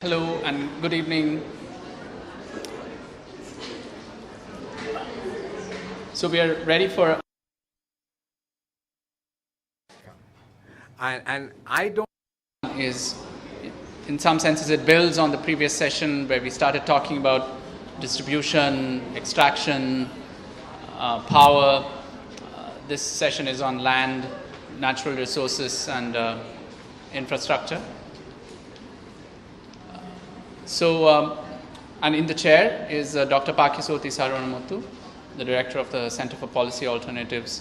Hello and good evening. So we are ready for. And I don't. Is, in some senses, it builds on the previous session where we started talking about distribution, extraction, power. This session is on land, natural resources, and infrastructure. And in the chair is Dr. Pakiasothy Saravanamuttu, the director of the Center for Policy Alternatives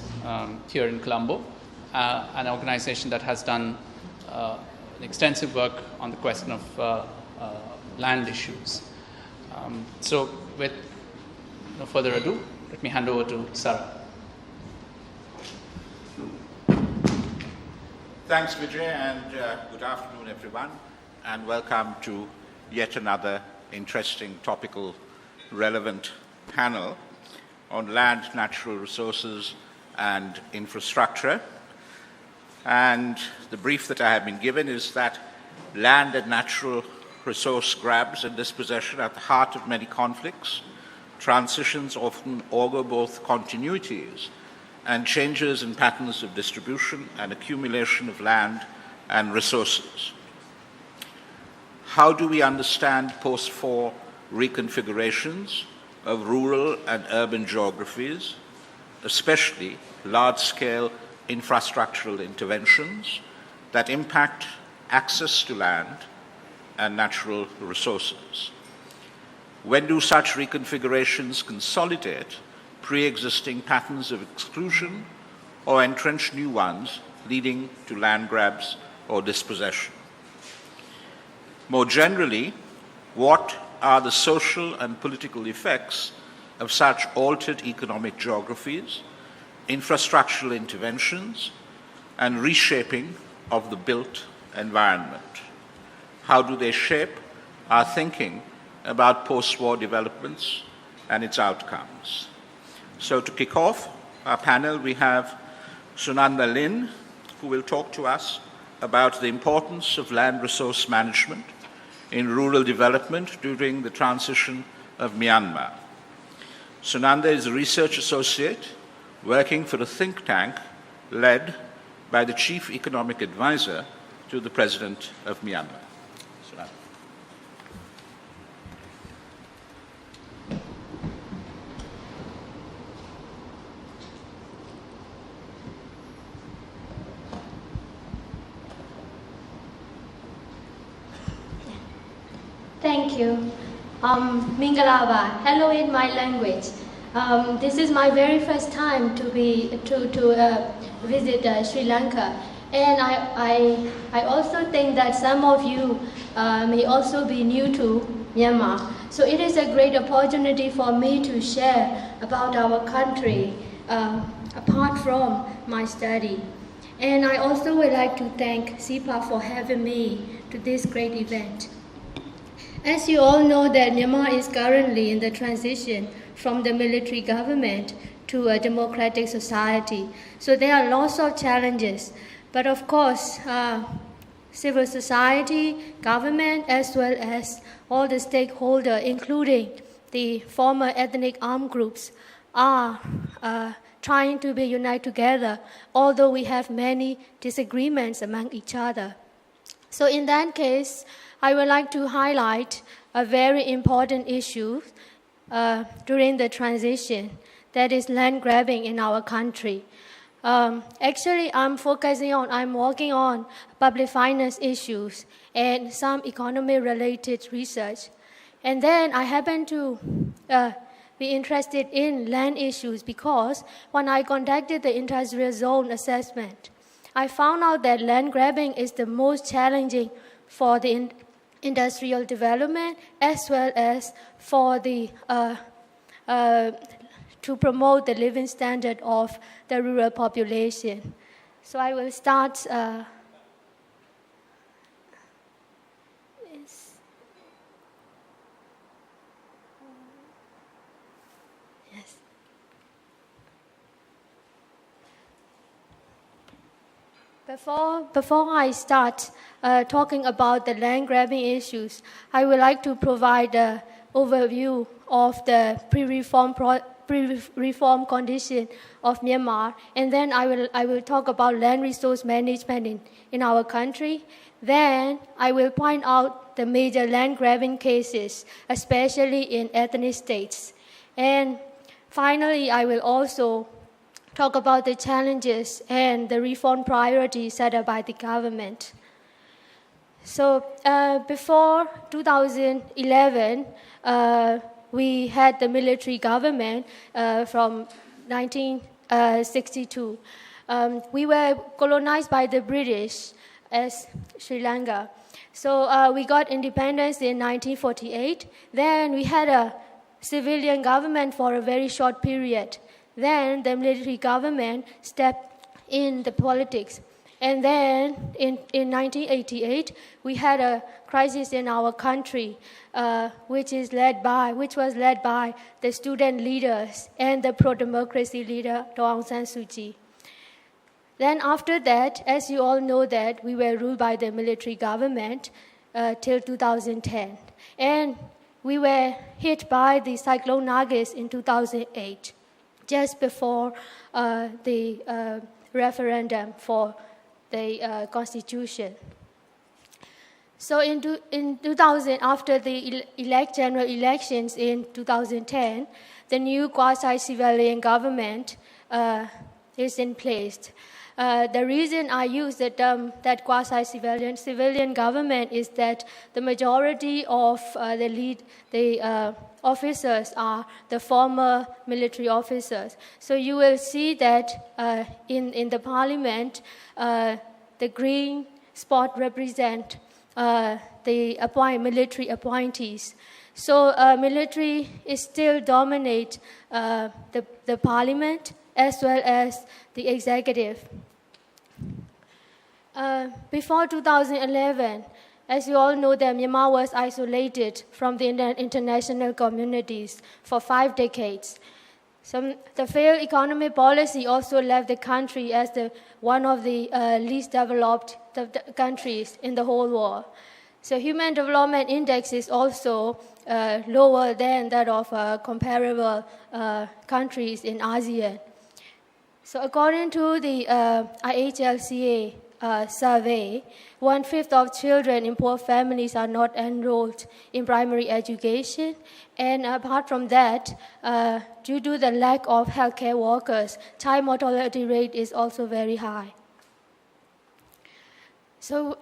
here in Colombo, an organization that has done extensive work on the question of land issues. So with no further ado, let me hand over to Sarah. Thanks, Vijay, and good afternoon, everyone, and welcome to yet another interesting, topical, relevant panel on land, natural resources, and infrastructure. And the brief that I have been given is that land and natural resource grabs and dispossession are at the heart of many conflicts. Transitions often augur both continuities and changes in patterns of distribution and accumulation of land and resources. How do we understand post-war reconfigurations of rural and urban geographies, especially large-scale infrastructural interventions that impact access to land and natural resources? When do such reconfigurations consolidate pre-existing patterns of exclusion or entrench new ones, leading to land grabs or dispossession? More generally, what are the social and political effects of such altered economic geographies, infrastructural interventions, and reshaping of the built environment? How do they shape our thinking about post-war developments and its outcomes? So to kick off our panel, we have Sunanda Linn, who will talk to us about the importance of land resource management in rural development during the transition of Myanmar. Sunanda is a research associate working for a think tank led by the chief economic advisor to the president of Myanmar. Sunanda. Thank you. Mingalaba, hello in my language. This is my very first time to visit Sri Lanka, and I also think that some of you may also be new to Myanmar. So it is a great opportunity for me to share about our country apart from my study. And I also would like to thank SIPA for having me to this great event. As you all know that Myanmar is currently in the transition from the military government to a democratic society. So there are lots of challenges. But of course, civil society, government, as well as all the stakeholders, including the former ethnic armed groups, are trying to be united together, although we have many disagreements among each other. So in that case, I would like to highlight a very important issue during the transition, that is land grabbing in our country. Actually, I'm working on public finance issues and some economy-related research. And then I happen to be interested in land issues because when I conducted the industrial zone assessment, I found out that land grabbing is the most challenging for the industrial development as well as for the to promote the living standard of the rural population. So I will start. Yes. Before I start talking about the land grabbing issues, I would like to provide an overview of the pre-reform condition of Myanmar, and then I will talk about land resource management in our country. Then I will point out the major land grabbing cases, especially in ethnic states. And finally, I will also talk about the challenges and the reform priorities set up by the government. So before 2011, we had the military government from 1962. We were colonized by the British as Sri Lanka. So we got independence in 1948. Then we had a civilian government for a very short period. Then the military government stepped in the politics. And then in 1988, we had a crisis in our country, which was led by the student leaders and the pro-democracy leader, Daw Aung San Suu Kyi. Then after that, as you all know that, we were ruled by the military government till 2010. And we were hit by the cyclone Nargis in 2008. Just before the referendum for the constitution. So in 2000, after the general elections in 2010, the new quasi-civilian government is in place. The reason I use the term that quasi-civilian government is that the majority of the officers are the former military officers. So you will see that in the parliament, the green spot represent the military appointees. So military is still dominate the parliament as well as the executive. Before 2011, as you all know, that Myanmar was isolated from the international communities for 5 decades. The failed economic policy also left the country as one of the least developed countries in the whole world. So Human Development Index is also lower than that of comparable countries in ASEAN. So according to the IHLCA survey, 1/5 of children in poor families are not enrolled in primary education. And apart from that, due to the lack of healthcare workers, child mortality rate is also very high. So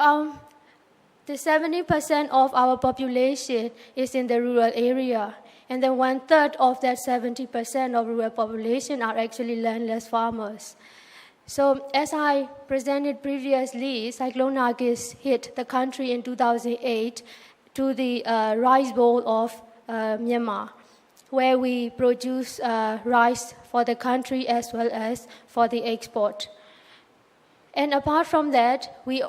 the 70% of our population is in the rural area. And then 1/3 of that 70% of rural population are actually landless farmers. So as I presented previously, Cyclone Nargis hit the country in 2008 to the rice bowl of Myanmar, where we produce rice for the country as well as for the export. And apart from that, we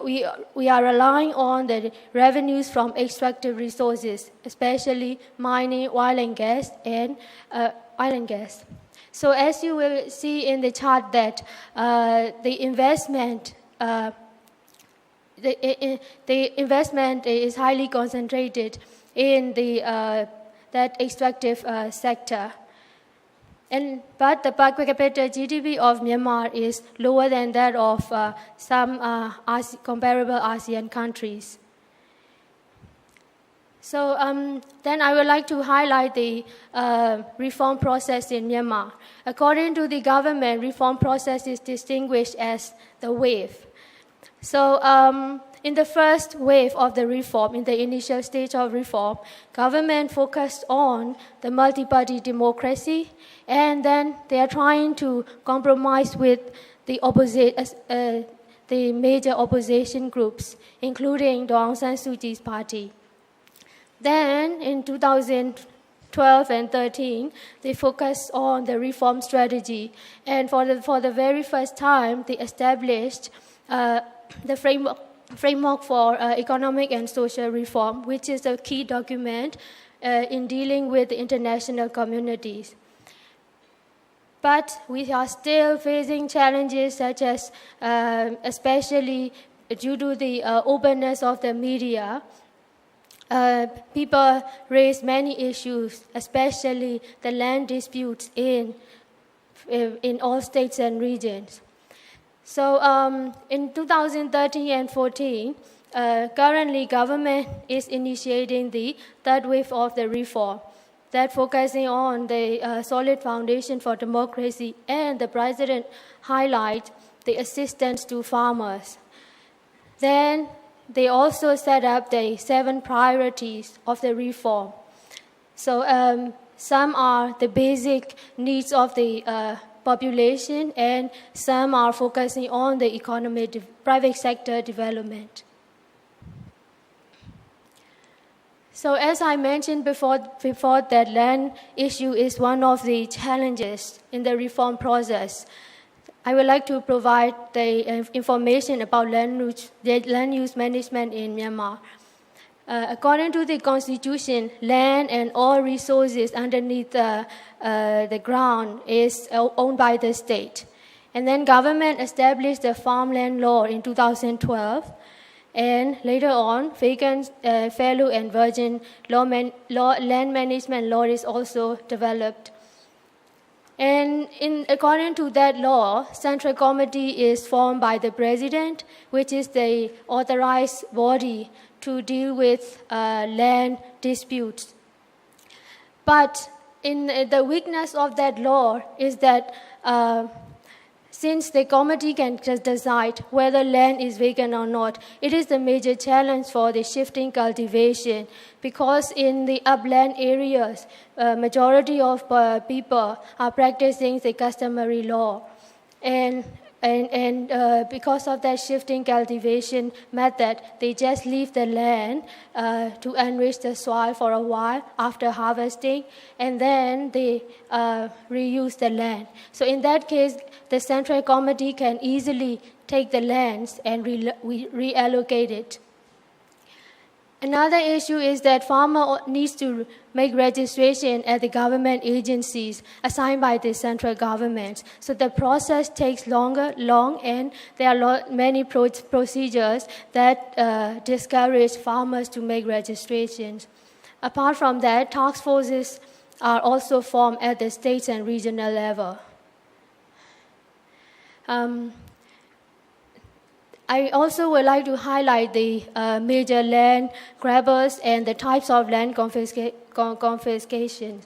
are relying on the revenues from extractive resources, especially mining, oil and gas, and oil and gas. So as you will see in the chart that the investment is highly concentrated in that extractive sector. But the per capita GDP of Myanmar is lower than that of some comparable ASEAN countries. So then I would like to highlight the reform process in Myanmar. According to the government, reform process is distinguished as the wave. So in the first wave of the reform, in the initial stage of reform, government focused on the multi-party democracy, and then they are trying to compromise with the major opposition groups, including Daw Aung San Suu Kyi's party. Then in 2012 and 13, they focused on the reform strategy, and for the very first time, they established the framework for economic and social reform, which is a key document in dealing with the international communities. But we are still facing challenges such as, especially due to the openness of the media, people raise many issues, especially the land disputes in all states and regions. So in 2013 and 14, currently government is initiating the third wave of the reform that focusing on the solid foundation for democracy, and the president highlight the assistance to farmers. Then they also set up the 7 priorities of the reform. So some are the basic needs of the population, and some are focusing on the economic private sector development. So as I mentioned before that land issue is one of the challenges in the reform process. I would like to provide the information about land use management in Myanmar. According to the Constitution, land and all resources underneath the ground is owned by the state. And then government established the farmland law in 2012. And later on, vacant, fallow, and virgin land management law is also developed. And according to that law, Central Committee is formed by the President, which is the authorized body to deal with land disputes. But in the weakness of that law is that since the committee can just decide whether land is vacant or not, it is the major challenge for the shifting cultivation, because in the upland areas, majority of people are practicing the customary law. And because of that shifting cultivation method, they just leave the land to enrich the soil for a while after harvesting, and then they reuse the land. So in that case, the Central Committee can easily take the lands and reallocate it. Another issue is that farmer needs to make registration at the government agencies assigned by the central government. So the process takes long, and there are many procedures that discourage farmers to make registrations. Apart from that, task forces are also formed at the state and regional level. I also would like to highlight the major land grabbers and the types of land confiscation.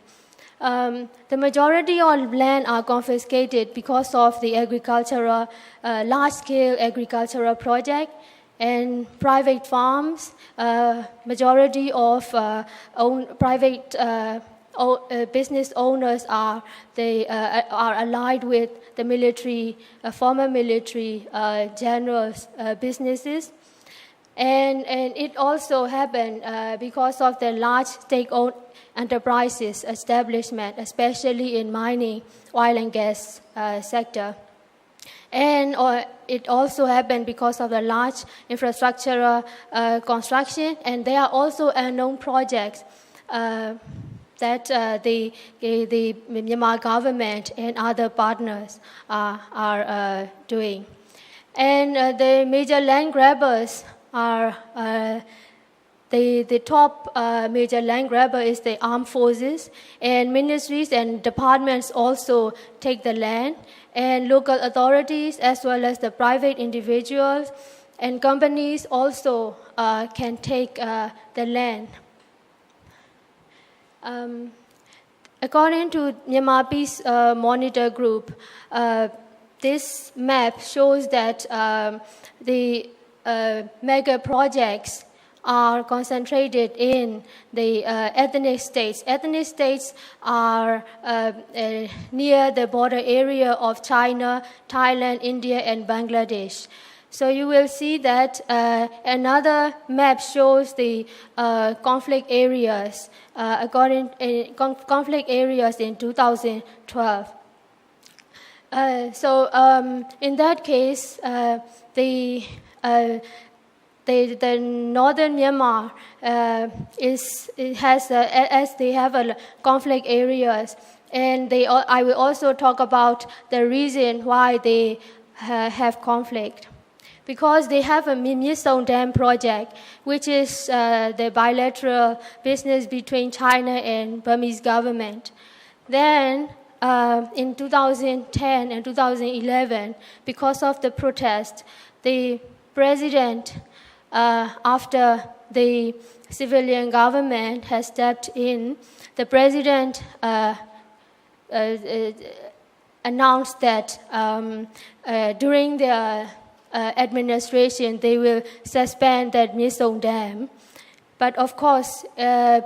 The majority of land are confiscated because of the large-scale agricultural project and private farms. Majority of private business owners are allied with the military, former military generals' businesses. And it also happened because of the large state-owned enterprises establishment, especially in mining, oil and gas sector. And it also happened because of the large infrastructural construction, and there are also unknown projects that the Myanmar government and other partners are doing. And the major land grabbers are, the top major land grabber is the armed forces, and ministries and departments also take the land, and local authorities as well as the private individuals and companies also can take the land. According to Myanmar Peace Monitor Group, this map shows that the mega projects are concentrated in the ethnic states. Ethnic states are near the border area of China, Thailand, India, and Bangladesh. So you will see that another map shows the conflict areas conflict areas in 2012. So in that case, the northern Myanmar as they have a conflict areas, and I will also talk about the reason why they have conflict. Because they have a Mysong Dam project, which is the bilateral business between China and Burmese government. Then in 2010 and 2011, because of the protest, the president, after the civilian government has stepped in, the president announced that during the administration, they will suspend that Mysong Dam. But of course,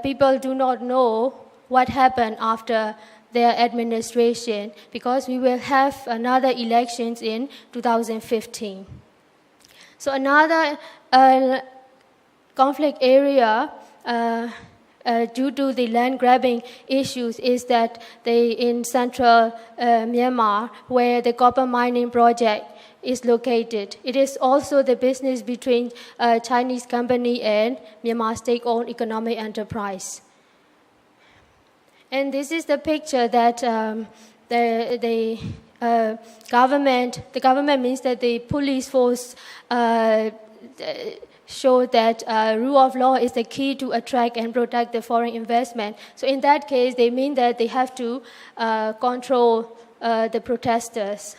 people do not know what happened after their administration, because we will have another elections in 2015. So another conflict area due to the land grabbing issues is that in central Myanmar, where the copper mining project is located. It is also the business between a Chinese company and Myanmar state-owned economic enterprise. And this is the picture that the government means that the police force show that rule of law is the key to attract and protect the foreign investment. So in that case, they mean that they have to control the protesters.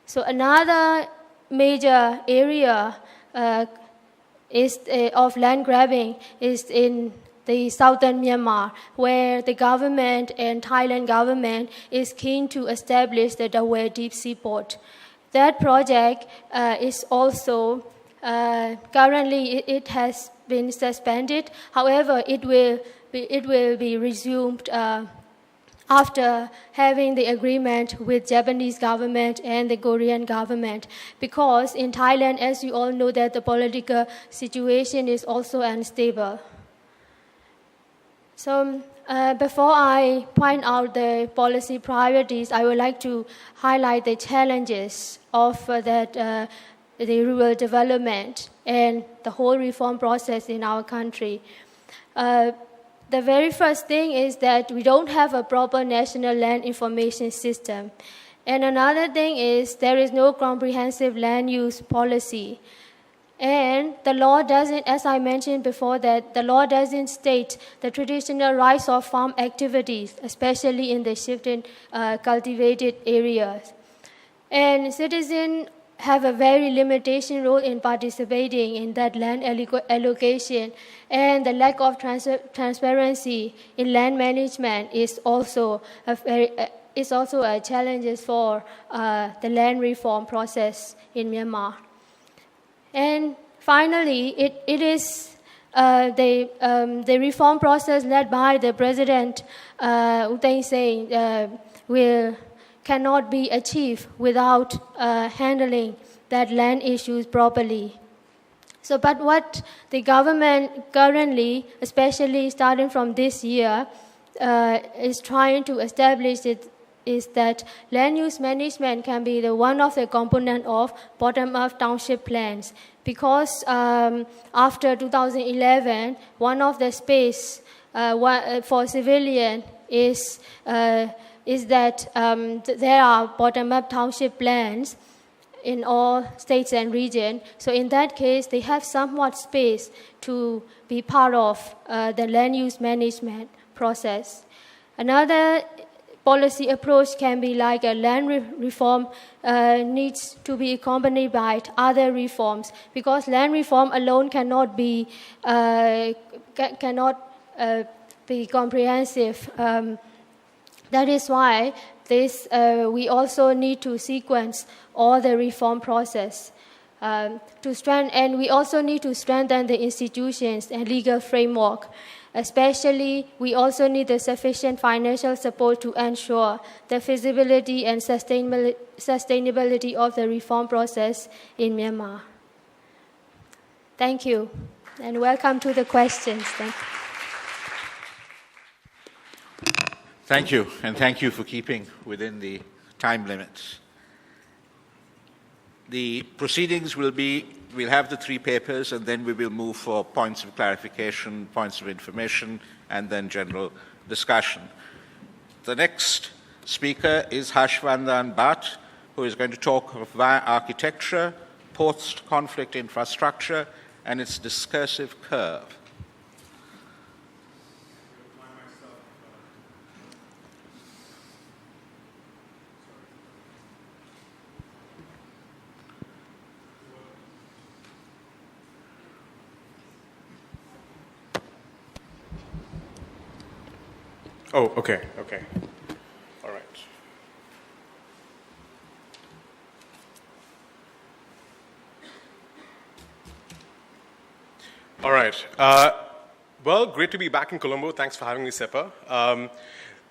So another major area of land grabbing is in the southern Myanmar, where the government and Thailand government is keen to establish the Dawei deep sea port. That project is also currently it has been suspended. However, it will be resumed after having the agreement with Japanese government and the Korean government, because in Thailand, as you all know, that the political situation is also unstable. So before I point out the policy priorities, I would like to highlight the challenges of the rural development and the whole reform process in our country. The very first thing is that we don't have a proper national land information system. And another thing is there is no comprehensive land use policy. And the law doesn't, as I mentioned before, that the law doesn't state the traditional rights of farm activities, especially in the shifted cultivated areas. And citizens have a very limitation role in participating in that land allocation, and the lack of transparency in land management is also a challenge for the land reform process in Myanmar. And finally, it is the reform process led by the President U Thein Sein cannot be achieved without handling that land issues properly. So, but what the government currently, especially starting from this year, is trying to establish is that land use management can be one of the components of bottom-up township plans. Because after 2011, one of the space for civilian is that there are bottom-up township plans in all states and regions. So in that case, they have somewhat space to be part of the land use management process. Another policy approach can be like a land reform needs to be accompanied by other reforms, because land reform alone cannot be comprehensive. That is why we also need to sequence all the reform process and we also need to strengthen the institutions and legal framework. Especially, we also need the sufficient financial support to ensure the feasibility and sustainability of the reform process in Myanmar. Thank you, and welcome to the questions. Thank you, and thank you for keeping within the time limits. The proceedings will be we'll have the three papers, and then we will move for points of clarification, points of information, and then general discussion. The next speaker is Harshavardhan Bhat, who is going to talk of architecture, post-conflict infrastructure, and its discursive curve. Oh, okay. All right. All right. Well, great to be back in Colombo. Thanks for having me, Sepa.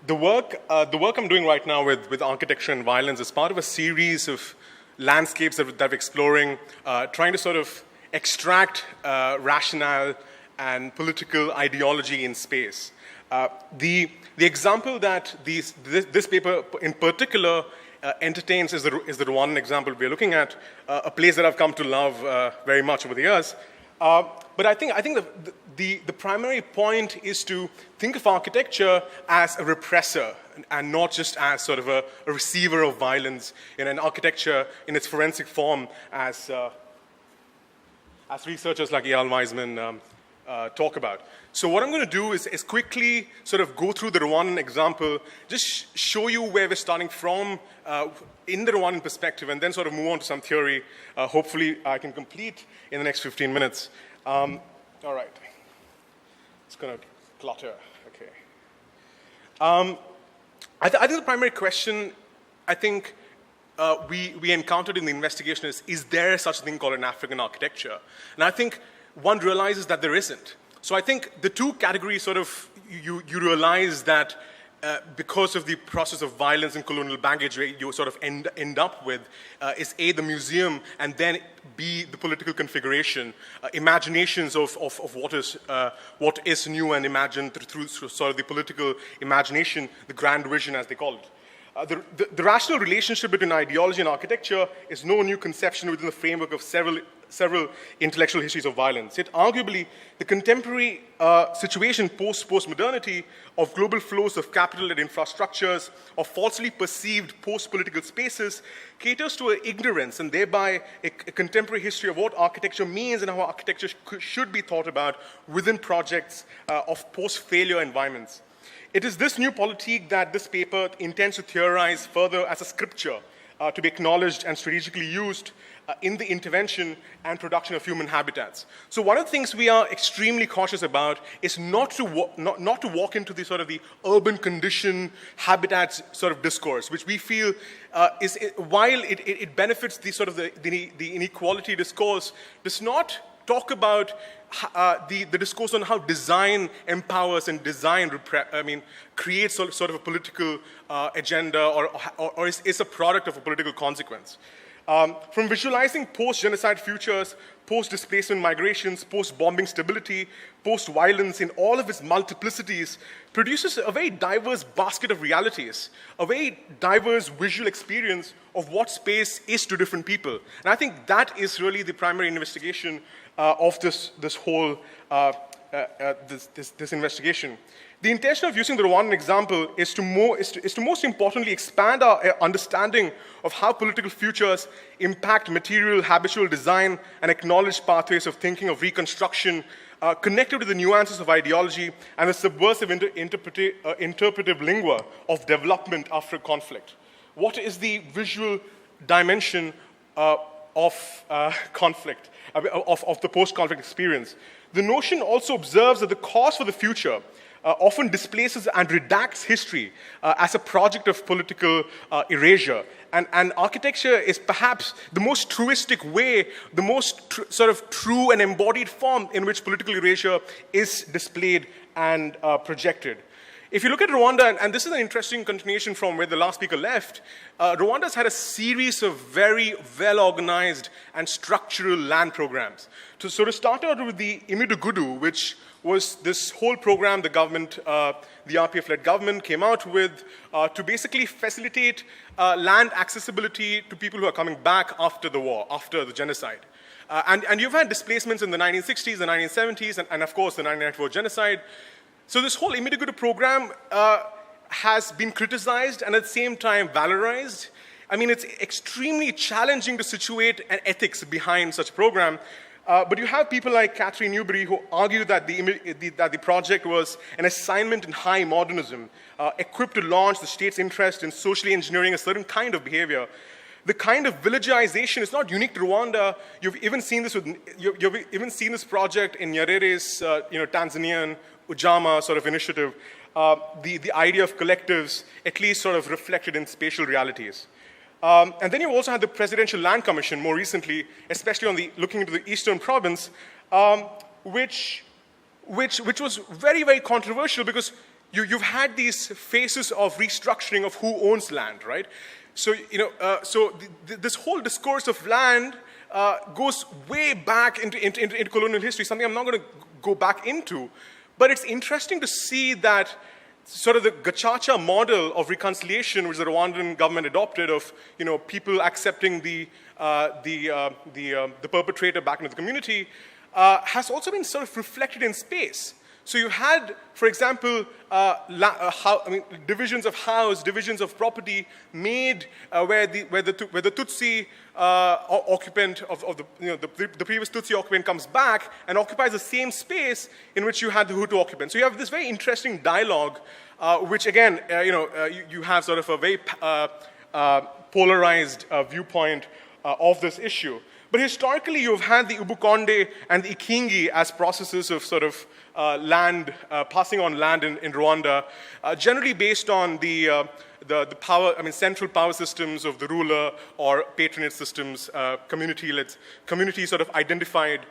The work I'm doing right now with architecture and violence is part of a series of landscapes that we're exploring, trying to sort of extract rationale and political ideology in space. The example that this paper in particular entertains is the Rwandan example we're looking at, a place that I've come to love very much over the years. But I think the primary point is to think of architecture as a repressor and not just as sort of a receiver of violence in an architecture in its forensic form, as researchers like Eyal Weizman talk about. So what I'm going to do is quickly sort of go through the Rwandan example, just show you where we're starting from in the Rwandan perspective, and then sort of move on to some theory. Hopefully I can complete in the next 15 minutes. All right. It's going to clutter. Okay. I think the primary question we encountered in the investigation is there such a thing called an African architecture? And I think one realizes that there isn't. So I think the two categories sort of, you realize that because of the process of violence and colonial baggage, where you sort of end up with is A, the museum, and then B, the political configuration, imaginations of what is new and imagined through sort of the political imagination, the grand vision as they call it. The rational relationship between ideology and architecture is no new conception within the framework of several intellectual histories of violence. Yet arguably, the contemporary situation post-modernity of global flows of capital-led infrastructures, of falsely perceived post-political spaces, caters to an ignorance and thereby a contemporary history of what architecture means and how architecture should be thought about within projects of post-failure environments. It is this new politique that this paper intends to theorize further as a scripture to be acknowledged and strategically used in the intervention and production of human habitats. So one of the things we are extremely cautious about is not to walk into the sort of the urban condition habitats sort of discourse, which we feel while it benefits the sort of the inequality discourse, does not talk about the discourse on how design empowers and design creates sort of a political agenda or is a product of a political consequence. From visualizing post-genocide futures, post-displacement migrations, post-bombing stability, post-violence in all of its multiplicities, produces a very diverse basket of realities, a very diverse visual experience of what space is to different people. And I think that is really the primary investigation of this whole this investigation. The intention of using the Rwandan example is to most importantly expand our understanding of how political futures impact material habitual design and acknowledge pathways of thinking of reconstruction connected to the nuances of ideology and the subversive interpretive lingua of development after conflict. What is the visual dimension of conflict, of the post-conflict experience? The notion also observes that the cause for the future often displaces and redacts history as a project of political erasure. And architecture is perhaps the most truistic way, the most sort of true and embodied form in which political erasure is displayed and projected. If you look at Rwanda, and this is an interesting continuation from where the last speaker left, Rwanda's had a series of very well-organized and structural land programs. So to start out with the Imidugudu, which was this whole program the government, the RPF-led government came out with to basically facilitate land accessibility to people who are coming back after the war, after the genocide. And you've had displacements in the 1960s, the 1970s, and of course the 1994 genocide. So this whole Immigrant program has been criticized and at the same time valorized. I mean, it's extremely challenging to situate an ethics behind such a program. But you have people like Catherine Newberry who argue that the project was an assignment in high modernism, equipped to launch the state's interest in socially engineering a certain kind of behavior. The kind of villagization is not unique to Rwanda. You've even seen this you've even seen this project in Nyerere's Tanzanian Ujama sort of initiative. The idea of collectives at least sort of reflected in spatial realities. And then you also had the Presidential Land Commission more recently, especially on looking into the Eastern Province, which was very, very controversial because you've had these phases of restructuring of who owns land, right? So, this whole discourse of land goes way back into colonial history, something I'm not going to go back into. But it's interesting to see that sort of the Gacaca model of reconciliation, which the Rwandan government adopted, of people accepting the perpetrator back into the community, has also been sort of reflected in space. So you had, for example, divisions of house, divisions of property made where the Tutsi occupant of the previous Tutsi occupant comes back and occupies the same space in which you had the Hutu occupant. So you have this very interesting dialogue, which again, you have sort of a very polarized viewpoint of this issue. But historically, you've had the Ubukonde and the Ikingi as processes of sort of land, passing on land in Rwanda, generally based on the power, central power systems of the ruler or patronage systems, community sort of identified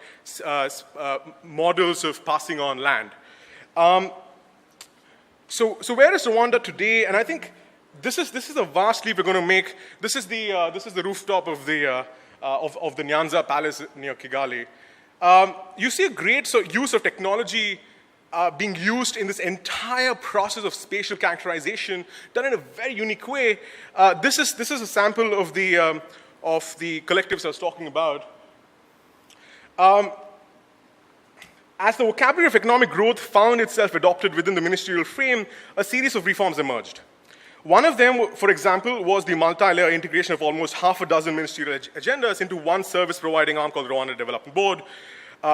models of passing on land. So where is Rwanda today? And I think this is a vast leap we're going to make. This is the rooftop of the Nyanza Palace near Kigali. You see a great use of technology being used in this entire process of spatial characterization, done in a very unique way. This is a sample of the collectives I was talking about. As the vocabulary of economic growth found itself adopted within the ministerial frame, a series of reforms emerged. One of them, for example, was the multi-layer integration of almost half a dozen ministerial agendas into one service-providing arm called the Rwanda Development Board,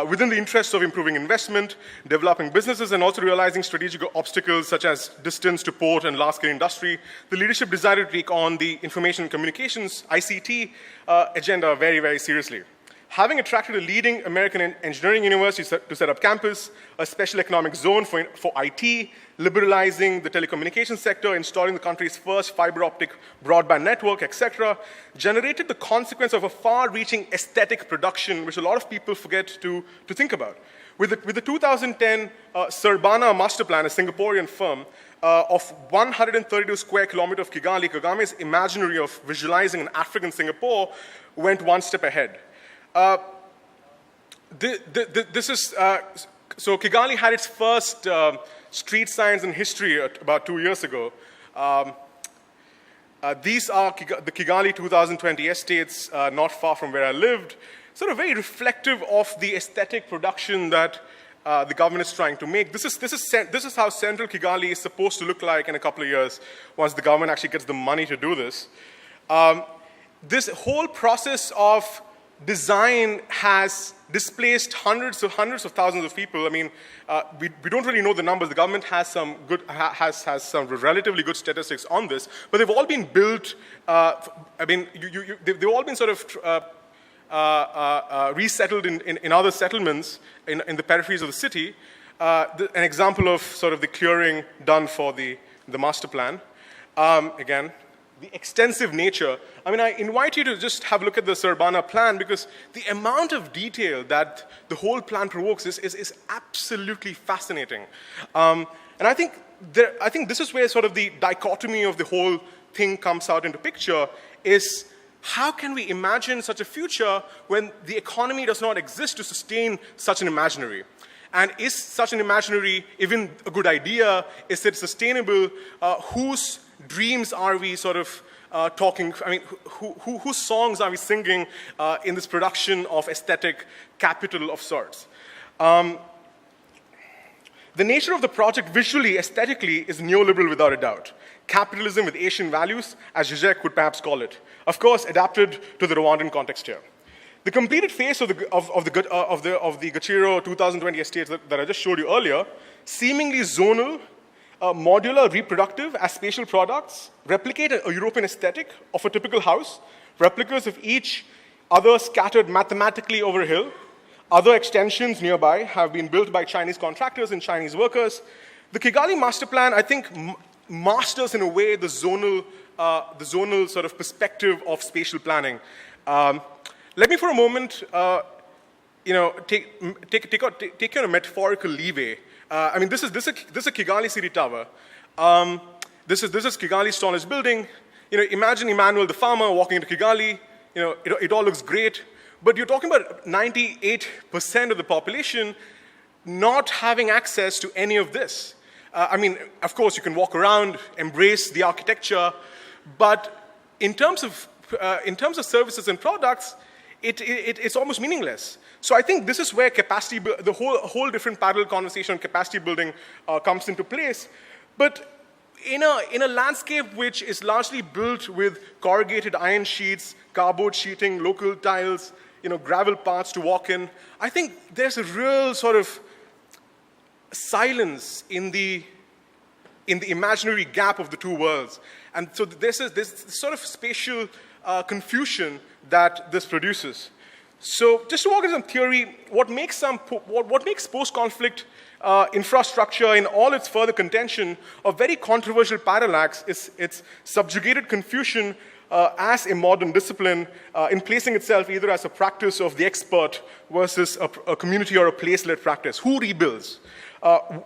within the interests of improving investment, developing businesses, and also realizing strategic obstacles such as distance to port and large-scale industry. The leadership decided to take on the information and communications, ICT, agenda very, very seriously. Having attracted a leading American engineering university to set up campus, a special economic zone for IT, liberalizing the telecommunications sector, installing the country's first fiber optic broadband network, etc., generated the consequence of a far-reaching aesthetic production, which a lot of people forget to think about. With the 2010 Surbana master plan, a Singaporean firm, of 132 square kilometers of Kigali, Kagame's imaginary of visualizing an African Singapore went one step ahead. So Kigali had its first street signs in history about 2 years ago. These are the Kigali 2020 estates, not far from where I lived, sort of very reflective of the aesthetic production that the government is trying to make. This is how central Kigali is supposed to look like in a couple of years once the government actually gets the money to do this. This whole process of design has displaced hundreds of thousands of people. I mean, we don't really know the numbers. The government has some some relatively good statistics on this, but they've all been built. They've all been sort of resettled in other settlements in the peripheries of the city. An example of sort of the clearing done for the master plan. Again, the extensive nature. I mean, I invite you to just have a look at the Surbana plan because the amount of detail that the whole plan provokes is absolutely fascinating. And I think this is where sort of the dichotomy of the whole thing comes out into picture is how can we imagine such a future when the economy does not exist to sustain such an imaginary? And is such an imaginary even a good idea? Is it sustainable? Whose dreams are we sort of talking, I mean, whose songs are we singing in this production of aesthetic capital of sorts? The nature of the project visually, aesthetically, is neoliberal without a doubt. Capitalism with Asian values, as Zizek would perhaps call it. Of course, adapted to the Rwandan context here. The completed face of the Gachiro 2020 estates that I just showed you earlier, seemingly zonal, modular, reproductive as spatial products, replicate a European aesthetic of a typical house, replicas of each other scattered mathematically over a hill. Other extensions nearby have been built by Chinese contractors and Chinese workers. The Kigali master plan, I think, masters in a way the zonal sort of perspective of spatial planning. Let me for a moment, take on a metaphorical leeway. I mean, this is a Kigali city tower. This is Kigali's tallest building. Imagine Emmanuel the farmer walking into Kigali. It all looks great, but you're talking about 98% of the population not having access to any of this. I mean, of course, you can walk around, embrace the architecture, but in terms of services and products, it's almost meaningless. So I think this is where capacity, the whole different parallel conversation on capacity building comes into place. But in a landscape which is largely built with corrugated iron sheets, cardboard sheeting, local tiles, gravel paths to walk in, I think there's a real sort of silence in the imaginary gap of the two worlds. And so there's this sort of spatial confusion that this produces. So just to walk into some theory, what makes post-conflict infrastructure in all its further contention a very controversial parallax is its subjugated confusion as a modern discipline in placing itself either as a practice of the expert versus a community or a place-led practice. Who rebuilds?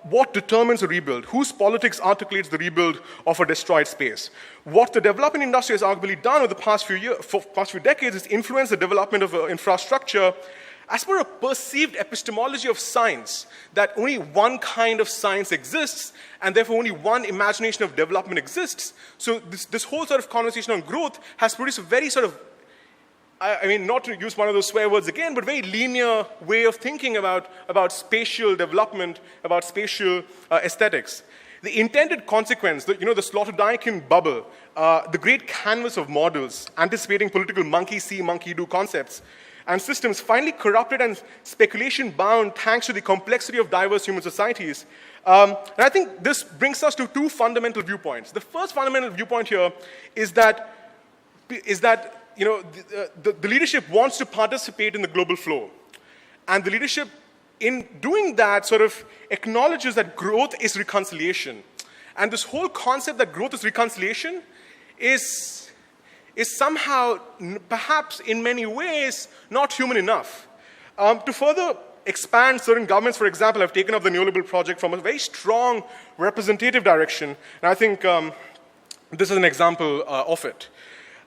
What determines a rebuild? Whose politics articulates the rebuild of a destroyed space? What the development industry has arguably done over the past few decades is influence the development of infrastructure as per a perceived epistemology of science, that only one kind of science exists, and therefore only one imagination of development exists. So this whole sort of conversation on growth has produced a very sort of, I mean, not to use one of those swear words again, but very linear way of thinking about spatial development, about spatial aesthetics. The intended consequence, the Sloterdijken bubble, the great canvas of models, anticipating political monkey see, monkey do concepts, and systems finally corrupted and speculation bound thanks to the complexity of diverse human societies. And I think this brings us to two fundamental viewpoints. The first fundamental viewpoint here is that the leadership wants to participate in the global flow. And the leadership, in doing that, sort of acknowledges that growth is reconciliation. And this whole concept that growth is reconciliation is somehow, perhaps in many ways, not human enough. To further expand certain governments, for example, have taken up the neoliberal project from a very strong representative direction. And I think this is an example of it.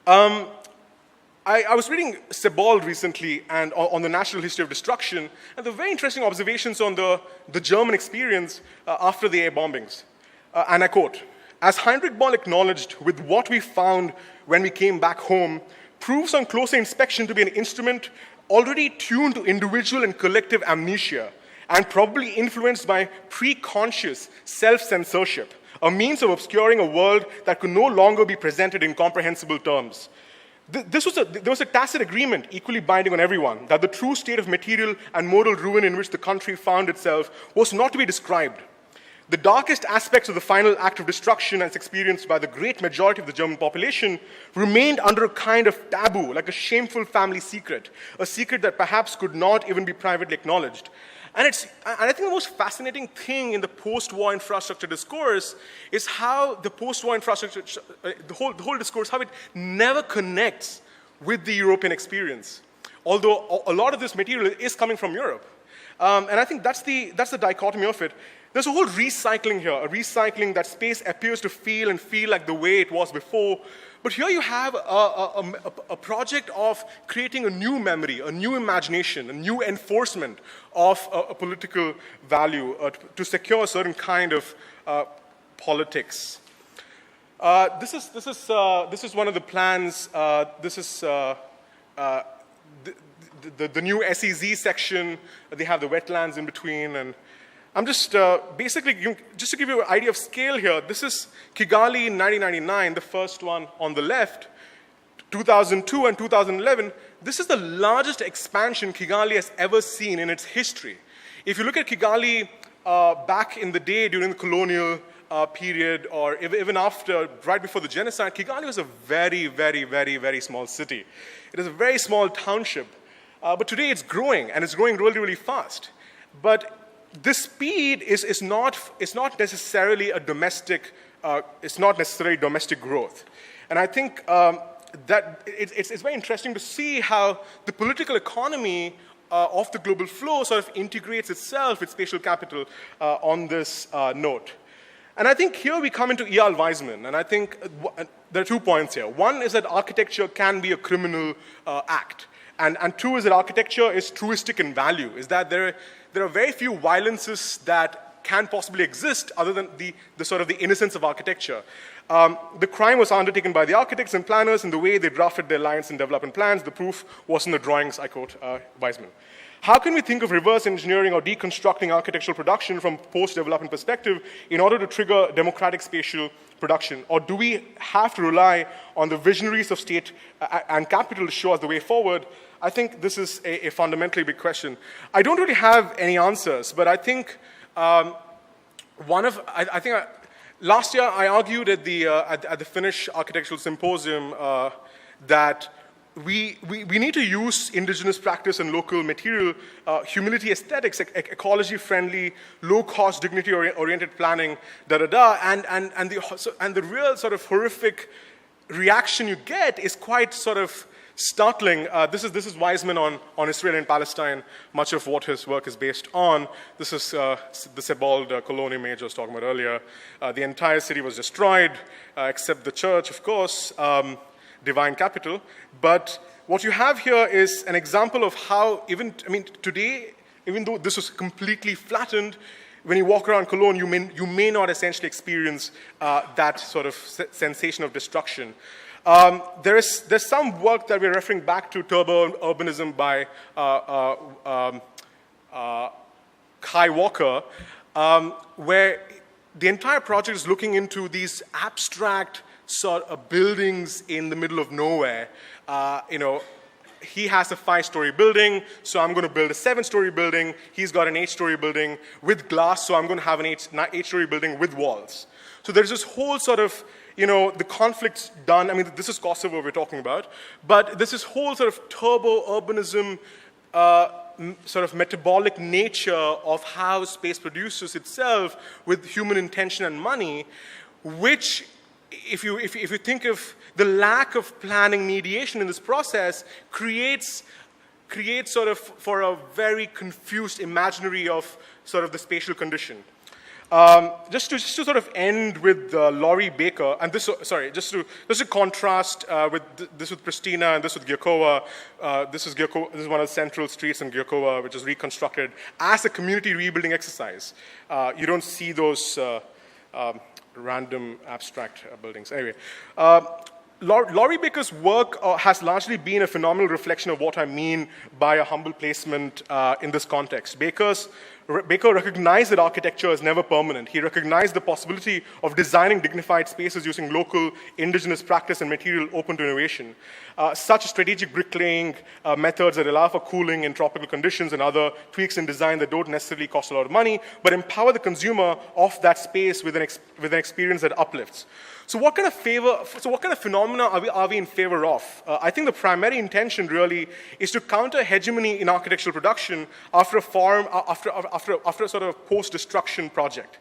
I was reading Sebald recently and on the national history of destruction, and there were very interesting observations on the German experience after the air bombings. And I quote, "As Heinrich Böll acknowledged, with what we found when we came back home, proves on closer inspection to be an instrument already tuned to individual and collective amnesia, and probably influenced by pre-conscious self-censorship, a means of obscuring a world that could no longer be presented in comprehensible terms. There was a tacit agreement, equally binding on everyone, that the true state of material and moral ruin in which the country found itself was not to be described. The darkest aspects of the final act of destruction, as experienced by the great majority of the German population, remained under a kind of taboo, like a shameful family secret, a secret that perhaps could not even be privately acknowledged. And I think the most fascinating thing in the post-war infrastructure discourse is how the post-war infrastructure, the whole discourse, how it never connects with the European experience. Although a lot of this material is coming from Europe. And I think that's the dichotomy of it. There's a whole recycling here, a recycling that space appears to feel like the way it was before. But here you have a project of creating a new memory, a new imagination, a new enforcement of a political value to secure a certain kind of politics. This is one of the plans. This is the new SEZ section. They have the wetlands in between, and I'm just basically just to give you an idea of scale here. This is Kigali in 1999, the first one on the left. 2002 and 2011. This is the largest expansion Kigali has ever seen in its history. If you look at Kigali back in the day during the colonial period, or even after, right before the genocide, Kigali was a very, very, very, very small city. It is a very small township. But today it's growing, and it's growing really, really fast. But this speed is not necessarily a domestic, it's not necessarily domestic growth. And I think that it's very interesting to see how the political economy of the global flow sort of integrates itself with spatial capital on this note. And I think here we come into E.R. Weizmann, and I think there are 2 points here. One is that architecture can be a criminal act, and two is that architecture is truistic in value, is that there are very few violences that can possibly exist other than the sort of the innocence of architecture. The crime was undertaken by the architects and planners in the way they drafted their lines and development plans. The proof was in the drawings, I quote Weizmann. How can we think of reverse engineering or deconstructing architectural production from post-development perspective in order to trigger democratic spatial production? Or do we have to rely on the visionaries of state and capital to show us the way forward? I think this is a fundamentally big question. I don't really have any answers, but I think last year I argued at the Finnish Architectural Symposium that we need to use indigenous practice and local material, humility aesthetics, ecology-friendly, low-cost, dignity-oriented planning, and the real sort of horrific reaction you get is quite sort of startling. This is Weizmann on Israel and Palestine. Much of what his work is based on. This is the Sebald Cologne image I was talking about earlier. The entire city was destroyed, except the church, of course, divine capital. But what you have here is an example of how today, even though this was completely flattened, when you walk around Cologne, you may not essentially experience that sort of sensation of destruction. There's some work that we're referring back to, turbo-urbanism by Kai Walker, where the entire project is looking into these abstract sort of buildings in the middle of nowhere. He has a 5-story building, so I'm going to build a 7-story building. He's got an 8-story building with glass, so I'm going to have an 8-story building with walls. So there's this whole sort of, the conflict's done. I mean, this is Kosovo we're talking about, but this is whole sort of turbo-urbanism, sort of metabolic nature of how space produces itself with human intention and money, which, if you think of the lack of planning mediation in this process, creates sort of for a very confused imaginary of sort of the spatial condition. Just to sort of end with Laurie Baker, and just to contrast with Pristina and this with Gyokowa. This is one of the central streets in Gyokowa, which is reconstructed as a community rebuilding exercise. You don't see those random abstract buildings. Anyway, Laurie Baker's work has largely been a phenomenal reflection of what I mean by a humble placement in this context. Baker recognized that architecture is never permanent. He recognized the possibility of designing dignified spaces using local indigenous practice and material open to innovation. Such strategic bricklaying methods that allow for cooling in tropical conditions and other tweaks in design that don't necessarily cost a lot of money, but empower the consumer of that space with an experience that uplifts. So what kind of phenomena are we in favor of? I think the primary intention really is to counter hegemony in architectural production after a sort of post-destruction project.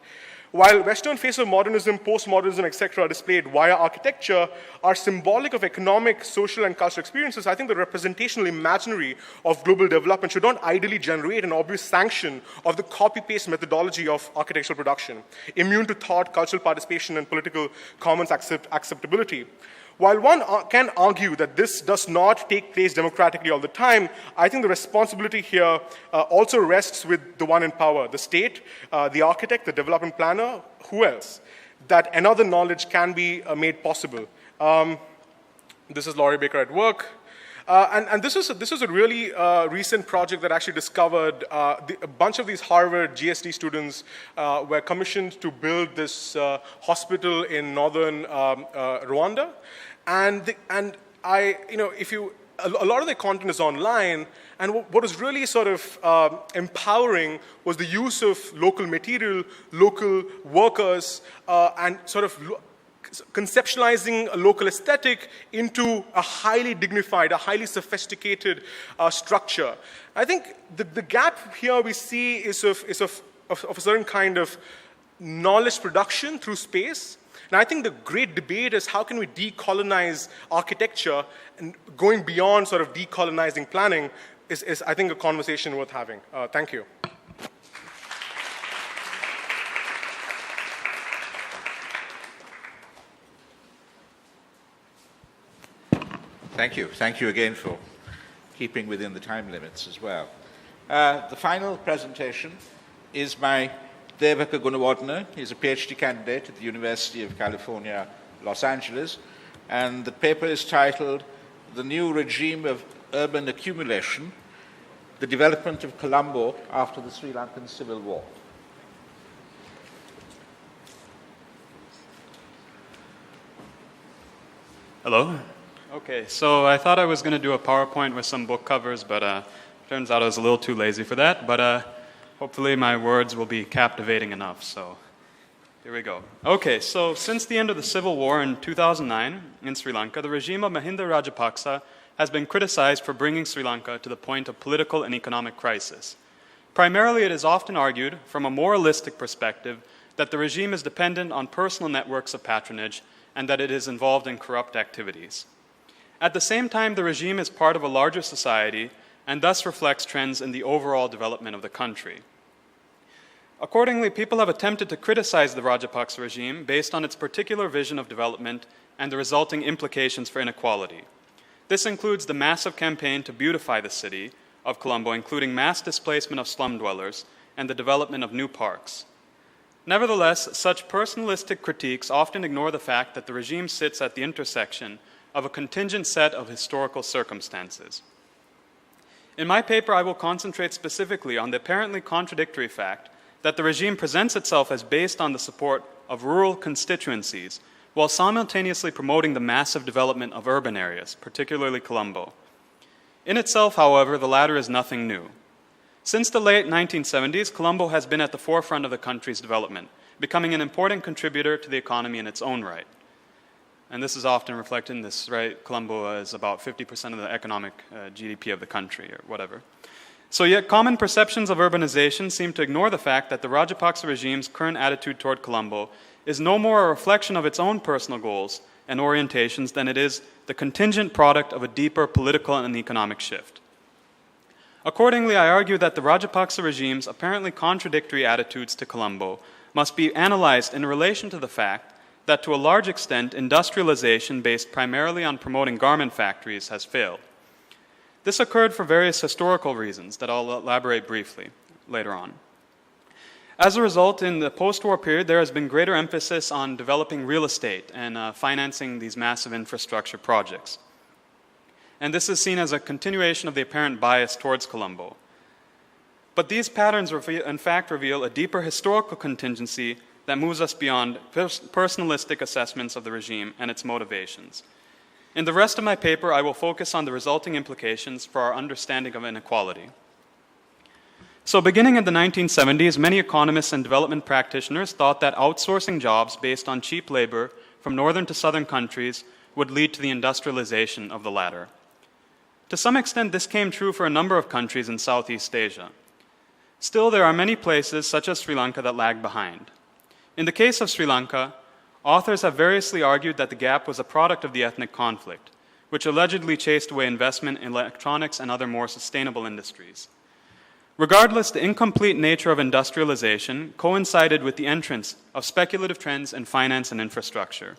While Western face of modernism, postmodernism, etc. displayed via architecture are symbolic of economic, social, and cultural experiences, I think the representational imaginary of global development should not ideally generate an obvious sanction of the copy-paste methodology of architectural production, immune to thought, cultural participation, and political commons acceptability. While one can argue that this does not take place democratically all the time, I think the responsibility here also rests with the one in power, the state, the architect, the development planner, who else? that another knowledge can be made possible. This is Laurie Baker at work. And this was a really recent project that actually discovered a bunch of these Harvard GSD students were commissioned to build this hospital in northern Rwanda. And a lot of the content is online, and what was really sort of empowering was the use of local material, local workers, and sort of conceptualizing a local aesthetic into a highly dignified, a highly sophisticated structure. I think the gap here we see is of a certain kind of knowledge production through space. And I think the great debate is how can we decolonize architecture, and going beyond sort of decolonizing planning is I think, a conversation worth having. Thank you. Thank you. Thank you again for keeping within the time limits as well. The final presentation is by Devaka Gunawardena. He's a PhD candidate at the University of California, Los Angeles, and the paper is titled The New Regime of Urban Accumulation, the Development of Colombo After the Sri Lankan Civil War. Hello. Okay, so I thought I was going to do a PowerPoint with some book covers, but turns out I was a little too lazy for that. But hopefully my words will be captivating enough. So here we go. Okay, so since the end of the civil war in 2009 in Sri Lanka, the regime of Mahinda Rajapaksa has been criticized for bringing Sri Lanka to the point of political and economic crisis. Primarily, it is often argued, from a moralistic perspective, that the regime is dependent on personal networks of patronage and that it is involved in corrupt activities. At the same time, the regime is part of a larger society and thus reflects trends in the overall development of the country. Accordingly, people have attempted to criticize the Rajapaksa regime based on its particular vision of development and the resulting implications for inequality. This includes the massive campaign to beautify the city of Colombo, including mass displacement of slum dwellers and the development of new parks. Nevertheless, such personalistic critiques often ignore the fact that the regime sits at the intersection of a contingent set of historical circumstances. In my paper, I will concentrate specifically on the apparently contradictory fact that the regime presents itself as based on the support of rural constituencies, while simultaneously promoting the massive development of urban areas, particularly Colombo. In itself, however, the latter is nothing new. Since the late 1970s, Colombo has been at the forefront of the country's development, becoming an important contributor to the economy in its own right. And this is often reflected in this, right? Colombo is about 50% of the economic GDP of the country, or whatever. So yet common perceptions of urbanization seem to ignore the fact that the Rajapaksa regime's current attitude toward Colombo is no more a reflection of its own personal goals and orientations than it is the contingent product of a deeper political and economic shift. Accordingly, I argue that the Rajapaksa regime's apparently contradictory attitudes to Colombo must be analyzed in relation to the fact that to a large extent, industrialization based primarily on promoting garment factories has failed. This occurred for various historical reasons that I'll elaborate briefly later on. As a result, in the post-war period, there has been greater emphasis on developing real estate and financing these massive infrastructure projects. And this is seen as a continuation of the apparent bias towards Colombo. But these patterns in fact reveal a deeper historical contingency that moves us beyond personalistic assessments of the regime and its motivations. In the rest of my paper, I will focus on the resulting implications for our understanding of inequality. So beginning in the 1970s, many economists and development practitioners thought that outsourcing jobs based on cheap labor from northern to southern countries would lead to the industrialization of the latter. To some extent, this came true for a number of countries in Southeast Asia. Still, there are many places, such as Sri Lanka, that lag behind. In the case of Sri Lanka, authors have variously argued that the gap was a product of the ethnic conflict, which allegedly chased away investment in electronics and other more sustainable industries. Regardless, the incomplete nature of industrialization coincided with the entrance of speculative trends in finance and infrastructure.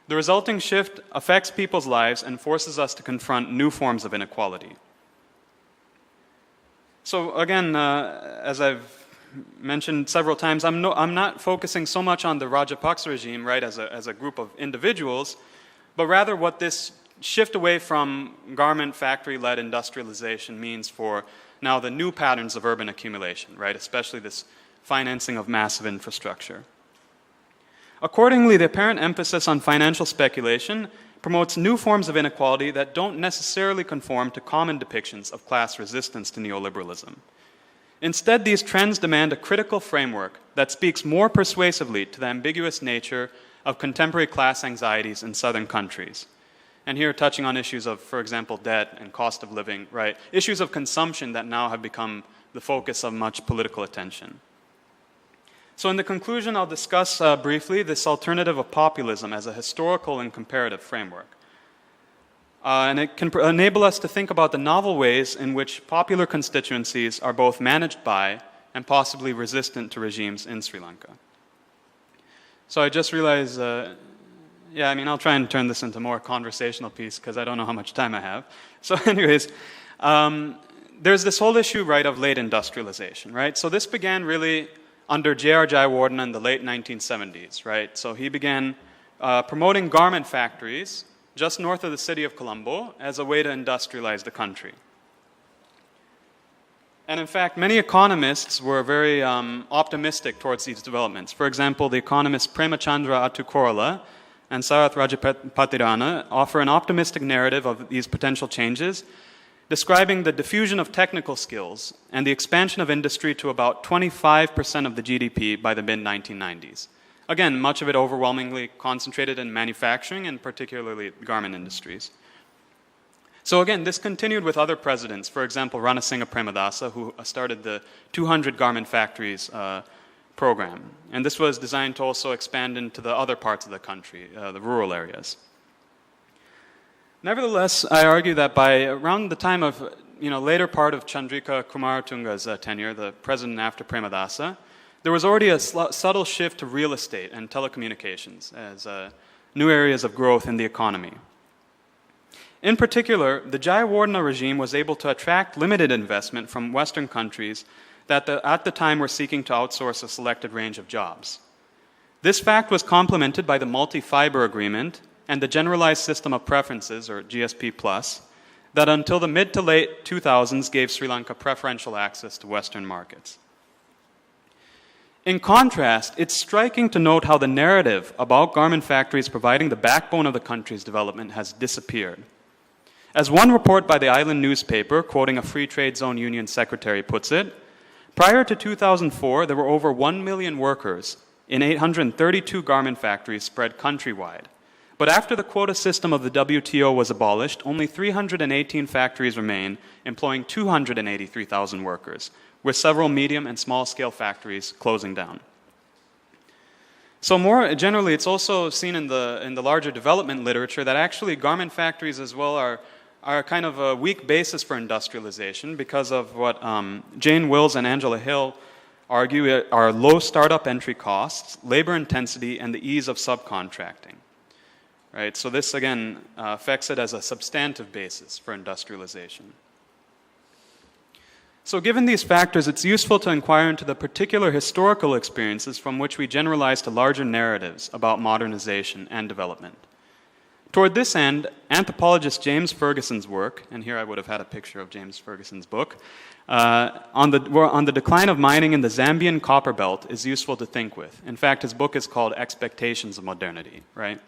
The resulting shift affects people's lives and forces us to confront new forms of inequality. So again, as I've mentioned several times, I'm not focusing so much on the Rajapaksa regime, right, as a group of individuals, but rather what this shift away from garment factory-led industrialization means for now the new patterns of urban accumulation, right, especially this financing of massive infrastructure. Accordingly, the apparent emphasis on financial speculation promotes new forms of inequality that don't necessarily conform to common depictions of class resistance to neoliberalism. Instead, these trends demand a critical framework that speaks more persuasively to the ambiguous nature of contemporary class anxieties in southern countries. And here touching on issues of, for example, debt and cost of living, right? Issues of consumption that now have become the focus of much political attention. So in the conclusion, I'll discuss briefly this alternative of populism as a historical and comparative framework. And it can enable us to think about the novel ways in which popular constituencies are both managed by and possibly resistant to regimes in Sri Lanka. So I just realized, I'll try and turn this into a more conversational piece because I don't know how much time I have. So anyways, there's this whole issue, right, of late industrialization, right? So this began really under J.R. Jayawardena in the late 1970s, right? So he began promoting garment factories just north of the city of Colombo as a way to industrialize the country. And in fact, many economists were very optimistic towards these developments. For example, the economists Premachandra Attukorala and Sarath Rajapatirana offer an optimistic narrative of these potential changes, describing the diffusion of technical skills and the expansion of industry to about 25% of the GDP by the mid-1990s. Again, much of it overwhelmingly concentrated in manufacturing and particularly garment industries. So again, this continued with other presidents. For example, Ranasinghe Premadasa, who started the 200 garment factories program. And this was designed to also expand into the other parts of the country, the rural areas. Nevertheless, I argue that by around the time of, later part of Chandrika Kumaratunga's tenure, the president after Premadasa, there was already a subtle shift to real estate and telecommunications as new areas of growth in the economy. In particular, the Jayawardena regime was able to attract limited investment from Western countries that at the time were seeking to outsource a selected range of jobs. This fact was complemented by the multi-fiber agreement and the generalized system of preferences, or GSP+, that until the mid to late 2000s gave Sri Lanka preferential access to Western markets. In contrast, it's striking to note how the narrative about garment factories providing the backbone of the country's development has disappeared. As one report by the Island newspaper, quoting a Free Trade Zone Union secretary, puts it, prior to 2004, there were over 1 million workers in 832 garment factories spread countrywide. But after the quota system of the WTO was abolished, only 318 factories remain, employing 283,000 workers, with several medium and small-scale factories closing down. So more generally, it's also seen in the larger development literature that actually garment factories as well are kind of a weak basis for industrialization because of what Jane Wills and Angela Hill argue are low startup entry costs, labor intensity, and the ease of subcontracting. Right? So this, again, affects it as a substantive basis for industrialization. So given these factors, it's useful to inquire into the particular historical experiences from which we generalize to larger narratives about modernization and development. Toward this end, anthropologist James Ferguson's work, and here I would have had a picture of James Ferguson's book, on the decline of mining in the Zambian copper belt is useful to think with. In fact, his book is called Expectations of Modernity, right?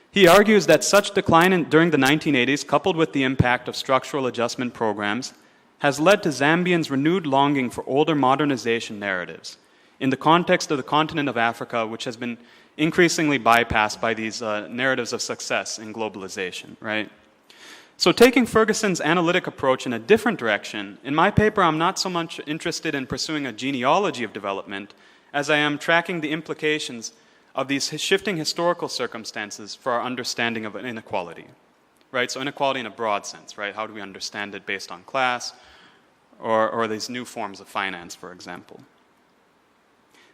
He argues that such decline during the 1980s, coupled with the impact of structural adjustment programs, has led to Zambians' renewed longing for older modernization narratives in the context of the continent of Africa, which has been increasingly bypassed by these narratives of success in globalization, right? So taking Ferguson's analytic approach in a different direction, in my paper I'm not so much interested in pursuing a genealogy of development as I am tracking the implications of these shifting historical circumstances for our understanding of inequality, right? So inequality in a broad sense, right? How do we understand it based on class or these new forms of finance, for example?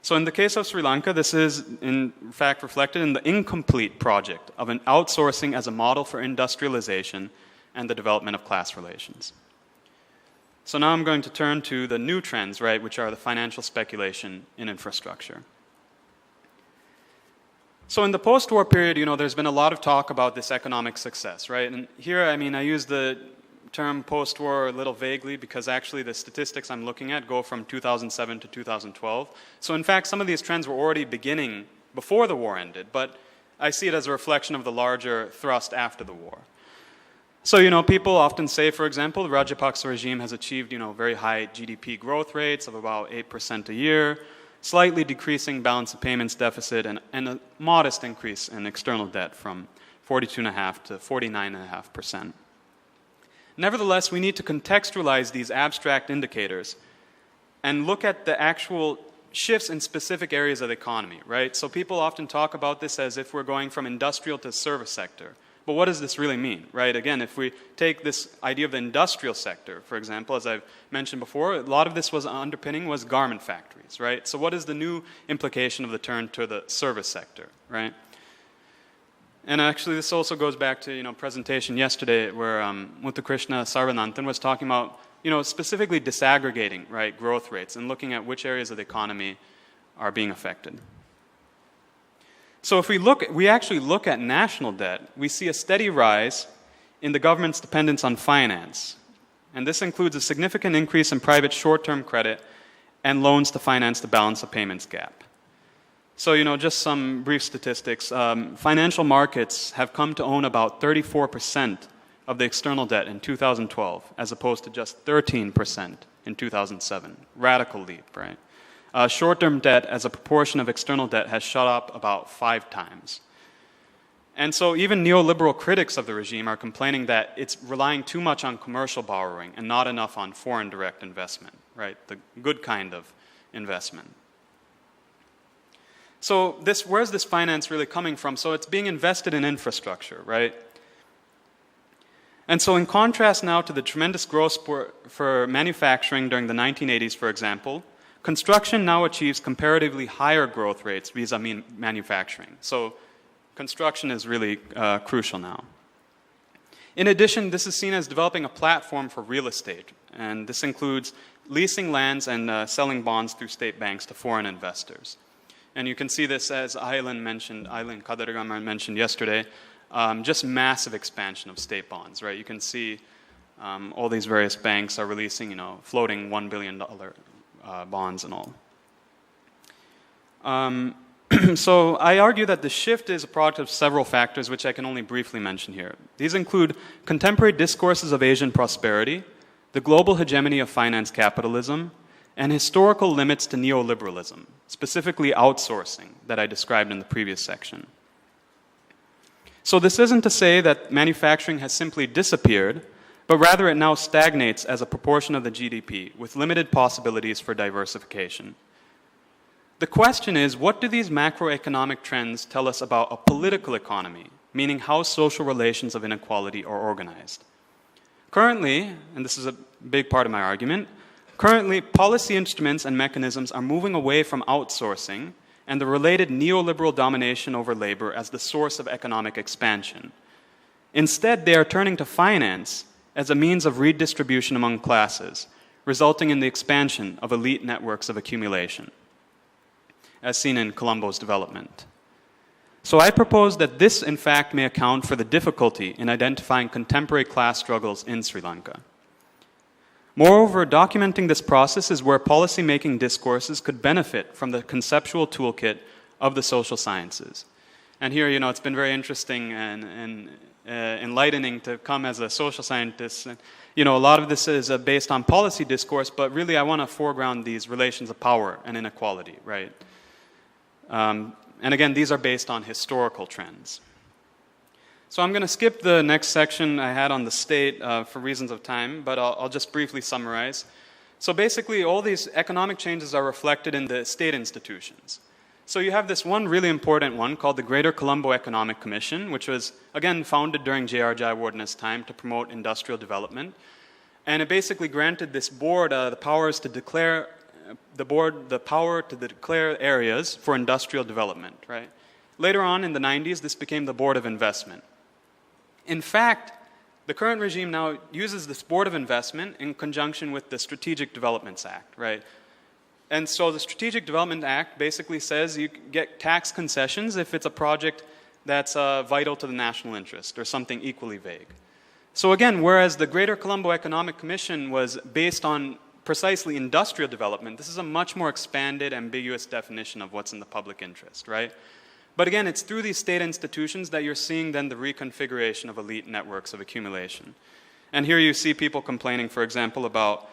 So in the case of Sri Lanka, this is in fact reflected in the incomplete project of an outsourcing as a model for industrialization and the development of class relations. So now I'm going to turn to the new trends, right, which are the financial speculation in infrastructure. So in the post-war period, there's been a lot of talk about this economic success, right? And here, I use the term post-war a little vaguely because actually the statistics I'm looking at go from 2007 to 2012. So in fact, some of these trends were already beginning before the war ended, but I see it as a reflection of the larger thrust after the war. So, people often say, for example, the Rajapaksa regime has achieved, very high GDP growth rates of about 8% a year, slightly decreasing balance of payments deficit, and a modest increase in external debt from 42.5% to 49.5%. Nevertheless, we need to contextualize these abstract indicators and look at the actual shifts in specific areas of the economy, right? So people often talk about this as if we're going from industrial to service sector. But what does this really mean, right? Again, if we take this idea of the industrial sector, for example, as I've mentioned before, a lot of this underpinning was garment factories, right? So what is the new implication of the turn to the service sector, right? And actually, this also goes back to, presentation yesterday where Muthukrishna Sarvananthan was talking about, specifically disaggregating, right, growth rates and looking at which areas of the economy are being affected. So if we actually look at national debt, we see a steady rise in the government's dependence on finance. And this includes a significant increase in private short-term credit and loans to finance the balance of payments gap. So, just some brief statistics. Financial markets have come to own about 34% of the external debt in 2012, as opposed to just 13% in 2007. Radical leap, right? Short-term debt as a proportion of external debt has shot up about 5 times. And so even neoliberal critics of the regime are complaining that it's relying too much on commercial borrowing and not enough on foreign direct investment, right? The good kind of investment. So where's this finance really coming from? So it's being invested in infrastructure, right? And so in contrast now to the tremendous growth for manufacturing during the 1980s, for example, construction now achieves comparatively higher growth rates vis-a-vis manufacturing. So construction is really crucial now. In addition, this is seen as developing a platform for real estate, and this includes leasing lands and selling bonds through state banks to foreign investors. And you can see this as Aileen Kadarigam mentioned yesterday, just massive expansion of state bonds, right? You can see all these various banks are releasing, floating $1 billion bonds and all. So I argue that the shift is a product of several factors, which I can only briefly mention here. These include contemporary discourses of Asian prosperity, the global hegemony of finance capitalism, and historical limits to neoliberalism, specifically outsourcing that I described in the previous section. So this isn't to say that manufacturing has simply disappeared, but rather it now stagnates as a proportion of the GDP, with limited possibilities for diversification. The question is, what do these macroeconomic trends tell us about a political economy, meaning how social relations of inequality are organized? Currently, and this is a big part of my argument, currently policy instruments and mechanisms are moving away from outsourcing and the related neoliberal domination over labor as the source of economic expansion. Instead, they are turning to finance as a means of redistribution among classes, resulting in the expansion of elite networks of accumulation, as seen in Colombo's development. So I propose that this, in fact, may account for the difficulty in identifying contemporary class struggles in Sri Lanka. Moreover, documenting this process is where policy-making discourses could benefit from the conceptual toolkit of the social sciences. And here, it's been very interesting and enlightening to come as a social scientist. And, a lot of this is based on policy discourse, but really I want to foreground these relations of power and inequality, right? And again, these are based on historical trends. So I'm going to skip the next section I had on the state for reasons of time, but I'll just briefly summarize. So basically, all these economic changes are reflected in the state institutions. So you have this one really important one called the Greater Colombo Economic Commission, which was, again, founded during J.R. Jayawardena's time to promote industrial development. And it basically granted this board the power to declare areas for industrial development, right? Later on in the 90s, this became the Board of Investment. In fact, the current regime now uses this Board of Investment in conjunction with the Strategic Developments Act, right? And so the Strategic Development Act basically says you get tax concessions if it's a project that's vital to the national interest or something equally vague. So again, whereas the Greater Colombo Economic Commission was based on precisely industrial development, this is a much more expanded, ambiguous definition of what's in the public interest, right? But again, it's through these state institutions that you're seeing then the reconfiguration of elite networks of accumulation. And here you see people complaining, for example, about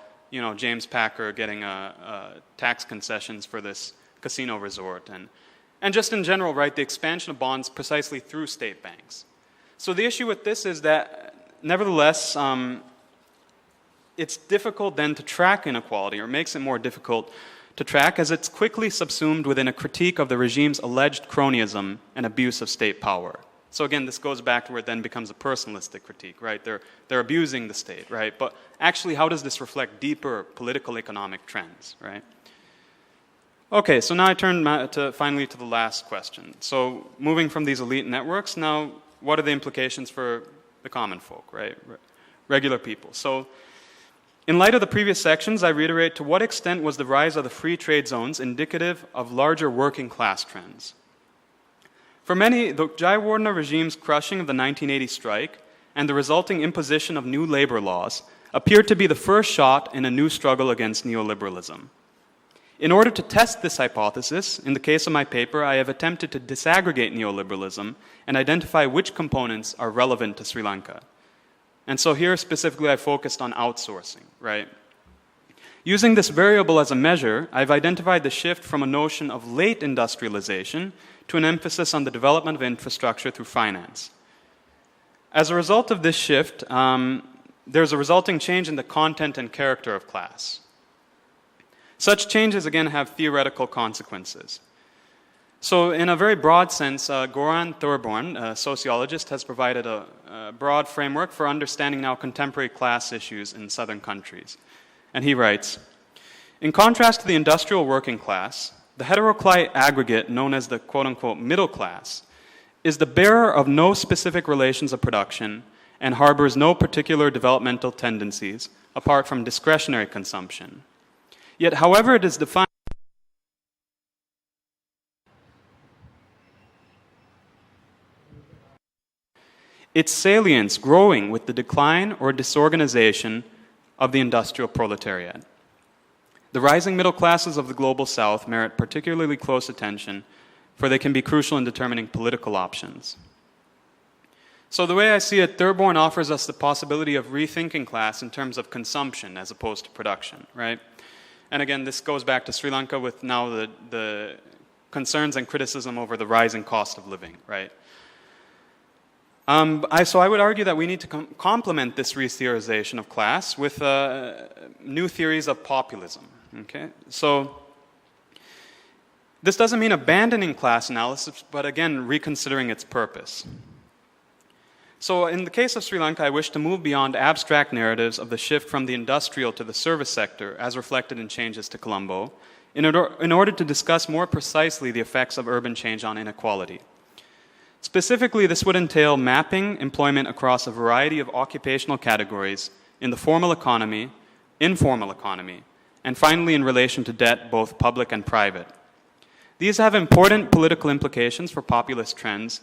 James Packer getting tax concessions for this casino resort. And just in general, right, the expansion of bonds precisely through state banks. So the issue with this is that, nevertheless, it's difficult then to track inequality, or makes it more difficult to track, as it's quickly subsumed within a critique of the regime's alleged cronyism and abuse of state power. So again, this goes back to where it then becomes a personalistic critique, right? They're abusing the state, right? But actually, how does this reflect deeper political economic trends, right? Okay, so now I turn finally to the last question. So moving from these elite networks, now what are the implications for the common folk, right? Regular people. So in light of the previous sections, I reiterate, to what extent was the rise of the free trade zones indicative of larger working class trends? For many, the Gunawardena regime's crushing of the 1980 strike and the resulting imposition of new labor laws appeared to be the first shot in a new struggle against neoliberalism. In order to test this hypothesis, in the case of my paper, I have attempted to disaggregate neoliberalism and identify which components are relevant to Sri Lanka. And so here specifically I focused on outsourcing, right? Using this variable as a measure, I've identified the shift from a notion of late industrialization to an emphasis on the development of infrastructure through finance. As a result of this shift, there's a resulting change in the content and character of class. Such changes, again, have theoretical consequences. So in a very broad sense, Goran Thorborn, a sociologist, has provided a broad framework for understanding now contemporary class issues in southern countries. And he writes, in contrast to the industrial working class, the heteroclite aggregate known as the quote-unquote middle class is the bearer of no specific relations of production and harbors no particular developmental tendencies apart from discretionary consumption. Yet, however it is defined, its salience growing with the decline or disorganization of the industrial proletariat. The rising middle classes of the global south merit particularly close attention, for they can be crucial in determining political options. So the way I see it, Thorborn offers us the possibility of rethinking class in terms of consumption as opposed to production, right? And again, this goes back to Sri Lanka with now the concerns and criticism over the rising cost of living, right? So I would argue that we need to complement this re-theorization of class with new theories of populism, okay? So this doesn't mean abandoning class analysis, but again, reconsidering its purpose. So in the case of Sri Lanka, I wish to move beyond abstract narratives of the shift from the industrial to the service sector, as reflected in changes to Colombo, in order to discuss more precisely the effects of urban change on inequality. Specifically, this would entail mapping employment across a variety of occupational categories in the formal economy, informal economy, and finally in relation to debt, both public and private. These have important political implications for populist trends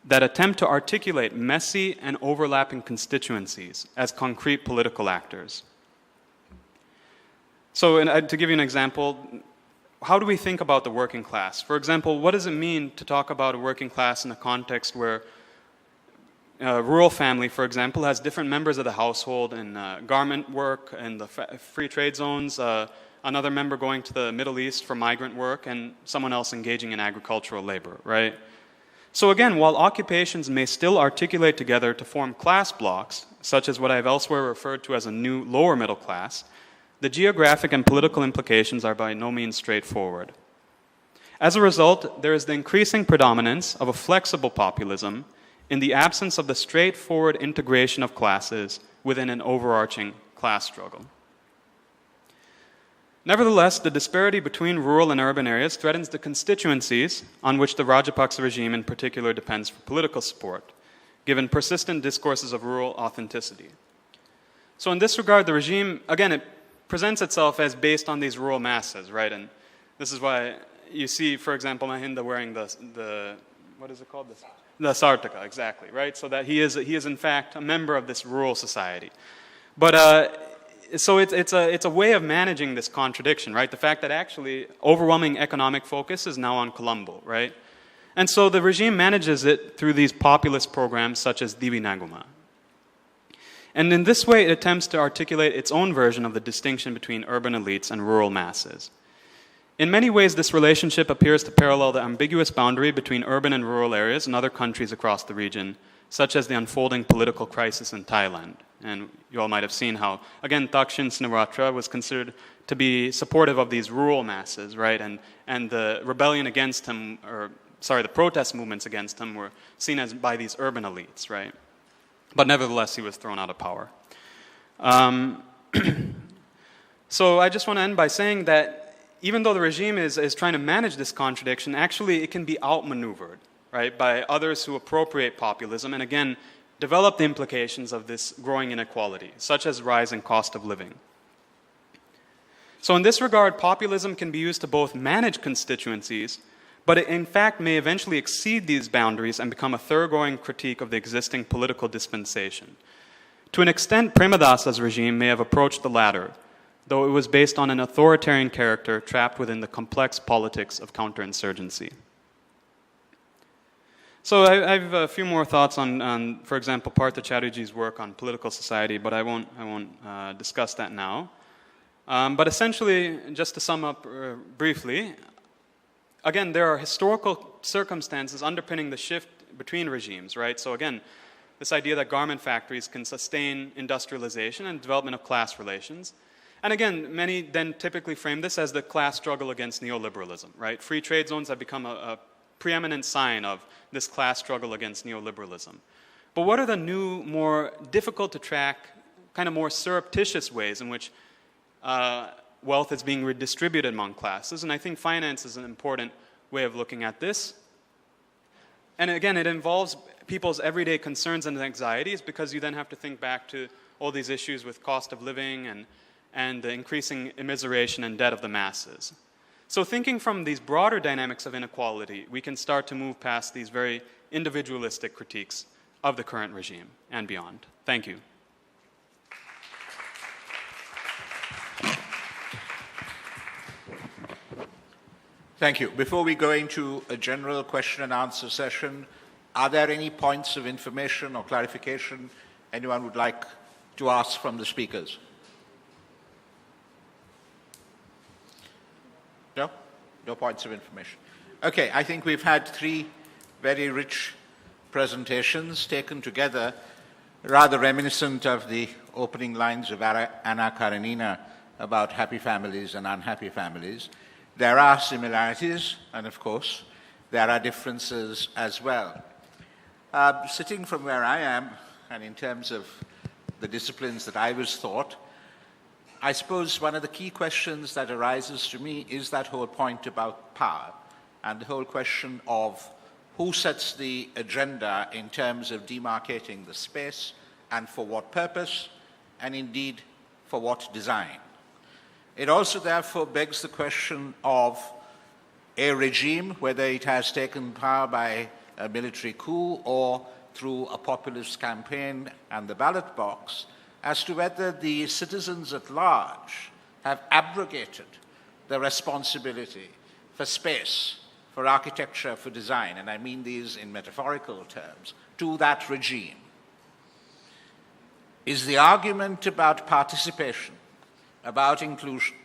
that attempt to articulate messy and overlapping constituencies as concrete political actors. So to give you an example, how do we think about the working class? For example, what does it mean to talk about a working class in a context where a rural family, for example, has different members of the household in garment work and the free trade zones, another member going to the Middle East for migrant work, and someone else engaging in agricultural labor, right? So again, while occupations may still articulate together to form class blocks, such as what I've elsewhere referred to as a new lower middle class, the geographic and political implications are by no means straightforward. As a result, there is the increasing predominance of a flexible populism in the absence of the straightforward integration of classes within an overarching class struggle. Nevertheless, the disparity between rural and urban areas threatens the constituencies on which the Rajapaksa regime in particular depends for political support. given persistent discourses of rural authenticity. So in this regard, the regime, again, it presents itself as based on these rural masses, right? And this is why you see, for example, Mahinda wearing the what is it called? The sartaka, exactly, right? So that he is in fact a member of this rural society. But so it's a way of managing this contradiction, right? The fact that actually overwhelming economic focus is now on Colombo, right? And so the regime manages it through these populist programs such as Divi Naguma. And in this way, it attempts to articulate its own version of the distinction between urban elites and rural masses. In many ways, this relationship appears to parallel the ambiguous boundary between urban and rural areas in other countries across the region, such as the unfolding political crisis in Thailand. And you all might have seen how, again, Thaksin Shinawatra was considered to be supportive of these rural masses, right? And the rebellion against him, the protest movements against him were seen as by these urban elites, right? But nevertheless, he was thrown out of power. So I just want to end by saying that even though the regime is trying to manage this contradiction, actually it can be outmaneuvered, right, by others who appropriate populism and again develop the implications of this growing inequality, such as rising cost of living. So in this regard, populism can be used to both manage constituencies, but it in fact may eventually exceed these boundaries and become a thoroughgoing critique of the existing political dispensation. To an extent, Premadasa's regime may have approached the latter, though it was based on an authoritarian character trapped within the complex politics of counterinsurgency. So I have a few more thoughts on for example, Partha Chatterjee's work on political society, but I won't discuss that now. But essentially, just to sum up briefly, again, there are historical circumstances underpinning the shift between regimes, right? So again, this idea that garment factories can sustain industrialization and development of class relations. And again, many then typically frame this as the class struggle against neoliberalism, right? Free trade zones have become a preeminent sign of this class struggle against neoliberalism. But what are the new, more difficult to track, kind of more surreptitious ways in which wealth is being redistributed among classes? And I think finance is an important way of looking at this. And again, it involves people's everyday concerns and anxieties because you then have to think back to all these issues with cost of living and the increasing immiseration and debt of the masses. So thinking from these broader dynamics of inequality, we can start to move past these very individualistic critiques of the current regime and beyond. Thank you. Thank you. Before we go into a general question and answer session, are there any points of information or clarification anyone would like to ask from the speakers? No? No points of information. Okay, I think we've had three very rich presentations taken together, rather reminiscent of the opening lines of Anna Karenina about happy families and unhappy families. There are similarities, and of course, there are differences as well. Sitting from where I am, and in terms of the disciplines that I was taught, I suppose one of the key questions that arises to me is that whole point about power and the whole question of who sets the agenda in terms of demarcating the space and for what purpose, and indeed for what design. It also therefore begs the question of a regime, whether it has taken power by a military coup or through a populist campaign and the ballot box, as to whether the citizens at large have abrogated the responsibility for space, for architecture, for design, and I mean these in metaphorical terms, to that regime. Is the argument about participation, about inclusion,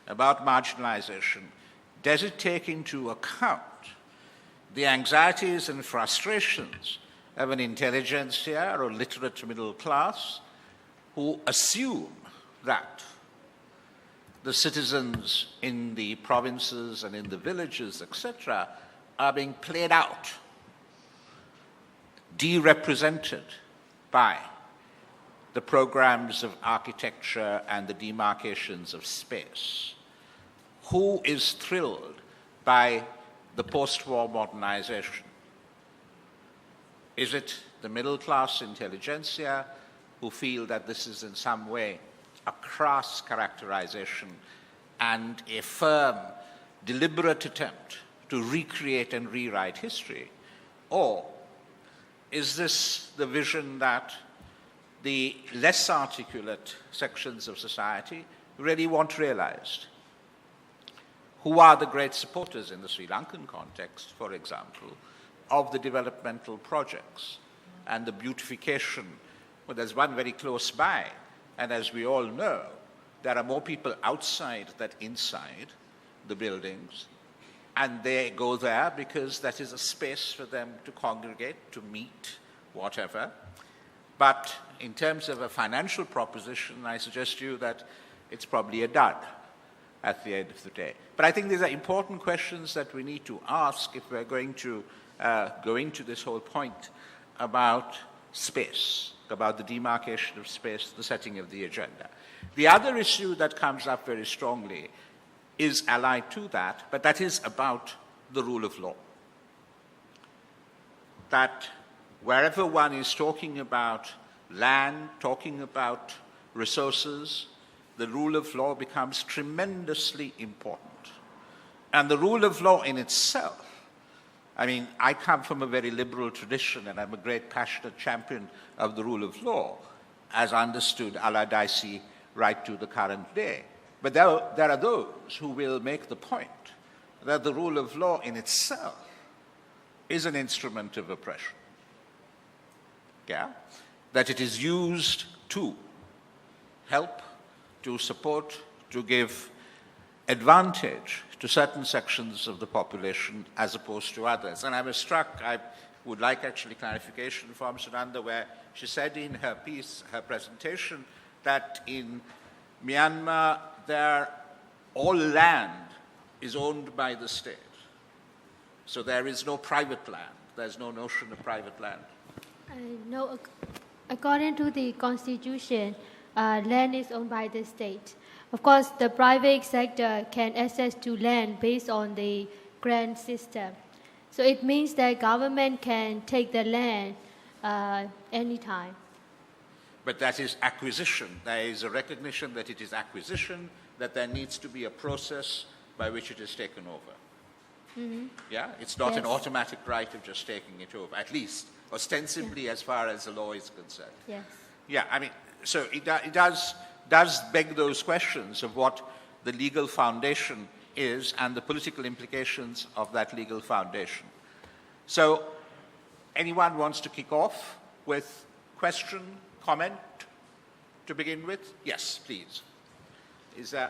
about marginalization, does it take into account the anxieties and frustrations of an intelligentsia or literate middle class who assume that the citizens in the provinces and in the villages, etc., are being played out, de-represented by the programs of architecture and the demarcations of space? Who is thrilled by the post-war modernization? Is it the middle class intelligentsia who feel that this is in some way a crass characterization and a firm, deliberate attempt to recreate and rewrite history? Or is this the vision that the less articulate sections of society really want realized? Who are the great supporters in the Sri Lankan context, for example, of the developmental projects and the beautification? Well, there's one very close by, and as we all know, there are more people outside than inside the buildings, and they go there because that is a space for them to congregate, to meet, whatever. But in terms of a financial proposition, I suggest to you that it's probably a dud at the end of the day. But I think these are important questions that we need to ask if we're going to go into this whole point about space, about the demarcation of space, the setting of the agenda. The other issue that comes up very strongly is allied to that, but that is about the rule of law. That wherever one is talking about land, talking about resources, the rule of law becomes tremendously important. And the rule of law in itself, I mean, I come from a very liberal tradition and I'm a great passionate champion of the rule of law, as understood a la Dicey right to the current day. But there are those who will make the point that the rule of law in itself is an instrument of oppression. Yeah? That it is used to help, to support, to give advantage to certain sections of the population as opposed to others. And I was struck, I would like actually clarification from Nandar, where she said in her piece, her presentation, that in Myanmar, all land is owned by the state. So there is no private land. There's no notion of private land. No, according to the constitution, land is owned by the state. Of course, the private sector can access to land based on the grant system. So it means that government can take the land anytime. But that is acquisition. There is a recognition that it is acquisition, that there needs to be a process by which it is taken over. Mm-hmm. Yeah? It's not an automatic right of just taking it over, at least ostensibly as far as the law is concerned. Yes. Yeah, I mean, so it does beg those questions of what the legal foundation is and the political implications of that legal foundation. So anyone wants to kick off with question, comment to begin with? Yes, please. Is there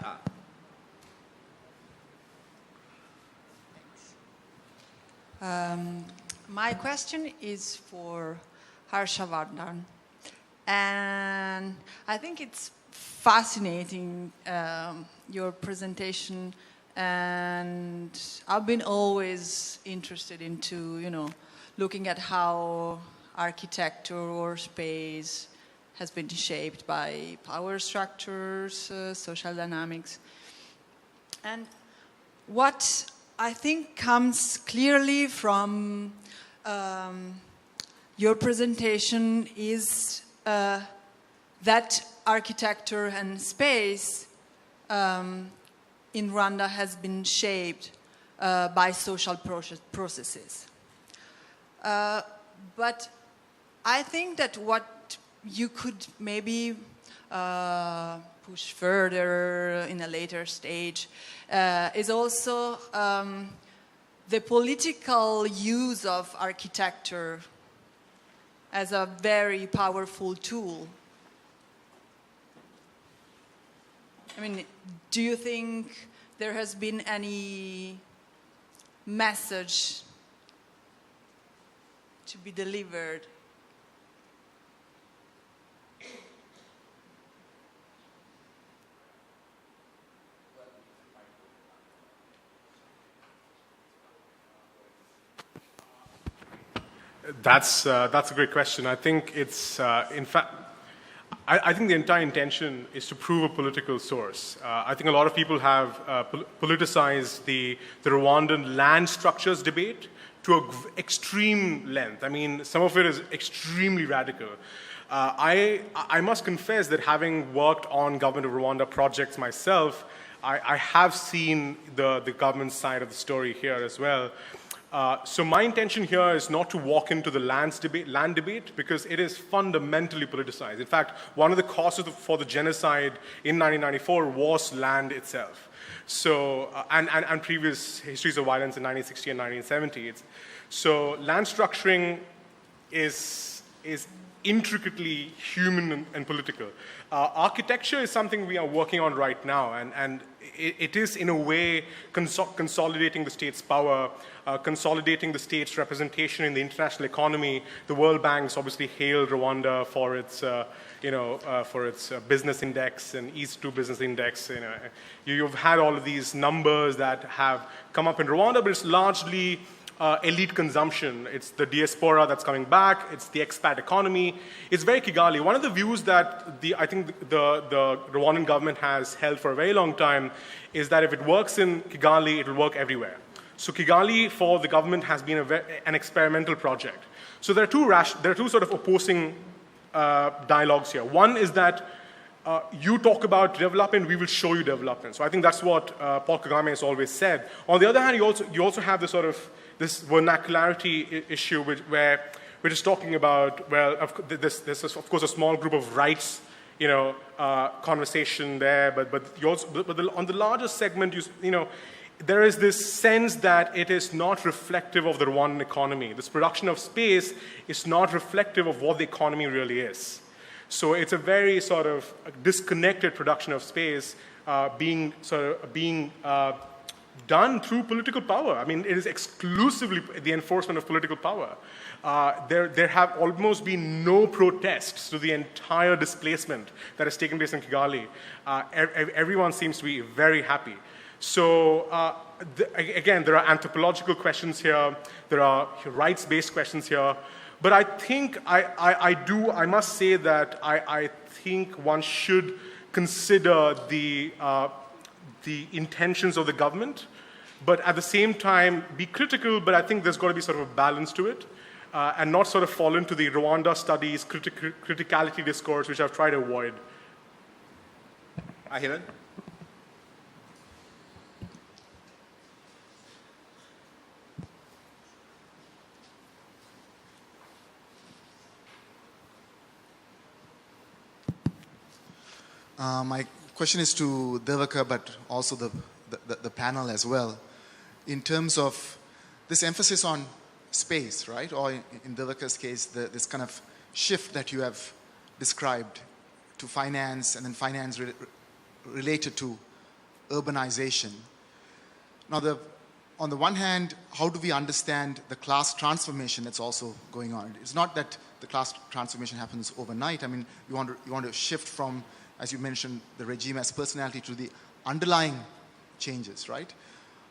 my question is for Harshavardhan. And I think it's fascinating, your presentation, and I've been always interested into, looking at how architecture or space has been shaped by power structures, social dynamics. And what I think comes clearly from your presentation is that architecture and space in Rwanda has been shaped by social processes. But I think that what you could maybe push further in a later stage is also the political use of architecture as a very powerful tool. I mean, do you think there has been any message to be delivered? That's a great question. I think it's, in fact, I think the entire intention is to prove a political source. I think a lot of people have politicized the Rwandan land structures debate to an extreme length. I mean, some of it is extremely radical. I must confess that having worked on Government of Rwanda projects myself, I have seen the government side of the story here as well. So my intention here is not to walk into the land debate because it is fundamentally politicized. In fact, one of the causes for the genocide in 1994 was land itself. So, and previous histories of violence in 1960 and 1970. So land structuring is intricately human and political. Architecture is something we are working on right now, and it is in a way consolidating the state's power, consolidating the state's representation in the international economy. The World Bank's obviously hailed Rwanda for its, for its business index and East to Business Index. You've had all of these numbers that have come up in Rwanda, but it's largely elite consumption. It's the diaspora that's coming back. It's the expat economy. It's very Kigali. One of the views that I think the Rwandan government has held for a very long time is that if it works in Kigali, it will work everywhere. So Kigali for the government has been an experimental project. So there are two sort of opposing dialogues here. One is that you talk about development, we will show you development. So I think that's what Paul Kagame has always said. On the other hand, you also have this sort of this vernacularity issue where we're just talking about, well, this is of course a small group of rights, conversation there, but on the larger segment, there is this sense that it is not reflective of the Rwandan economy. This production of space is not reflective of what the economy really is. So it's a very sort of disconnected production of space being done through political power. I mean, it is exclusively the enforcement of political power. There have almost been no protests to the entire displacement that has taken place in Kigali. Everyone seems to be very happy. So again, there are anthropological questions here. There are rights-based questions here. But I think I must say that I think one should consider the intentions of the government, but at the same time be critical, but I think there's got to be sort of a balance to it, and not sort of fall into the Rwanda studies criticality discourse, which I've tried to avoid. Ahilan? My question is to Devaka, but also the panel as well. In terms of this emphasis on space, right? Or in Devaka's case, this kind of shift that you have described to finance, and then finance related to urbanization. Now, on the one hand, how do we understand the class transformation that's also going on? It's not that the class transformation happens overnight. I mean, you want to shift from, as you mentioned, the regime as personality to the underlying changes, right?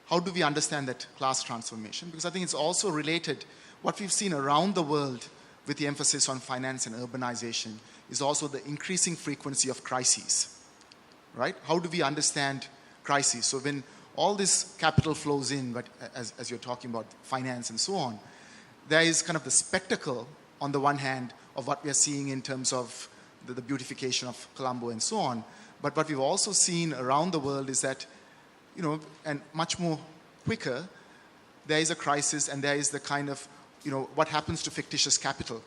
How do we understand that class transformation? Because I think it's also related, what we've seen around the world with the emphasis on finance and urbanization is also the increasing frequency of crises, right? How do we understand crises? So when all this capital flows in, but as you're talking about finance and so on, there is kind of the spectacle on the one hand of what we are seeing in terms of the beautification of Colombo and so on. But what we've also seen around the world is that, and much more quicker, there is a crisis, and there is the kind of, what happens to fictitious capital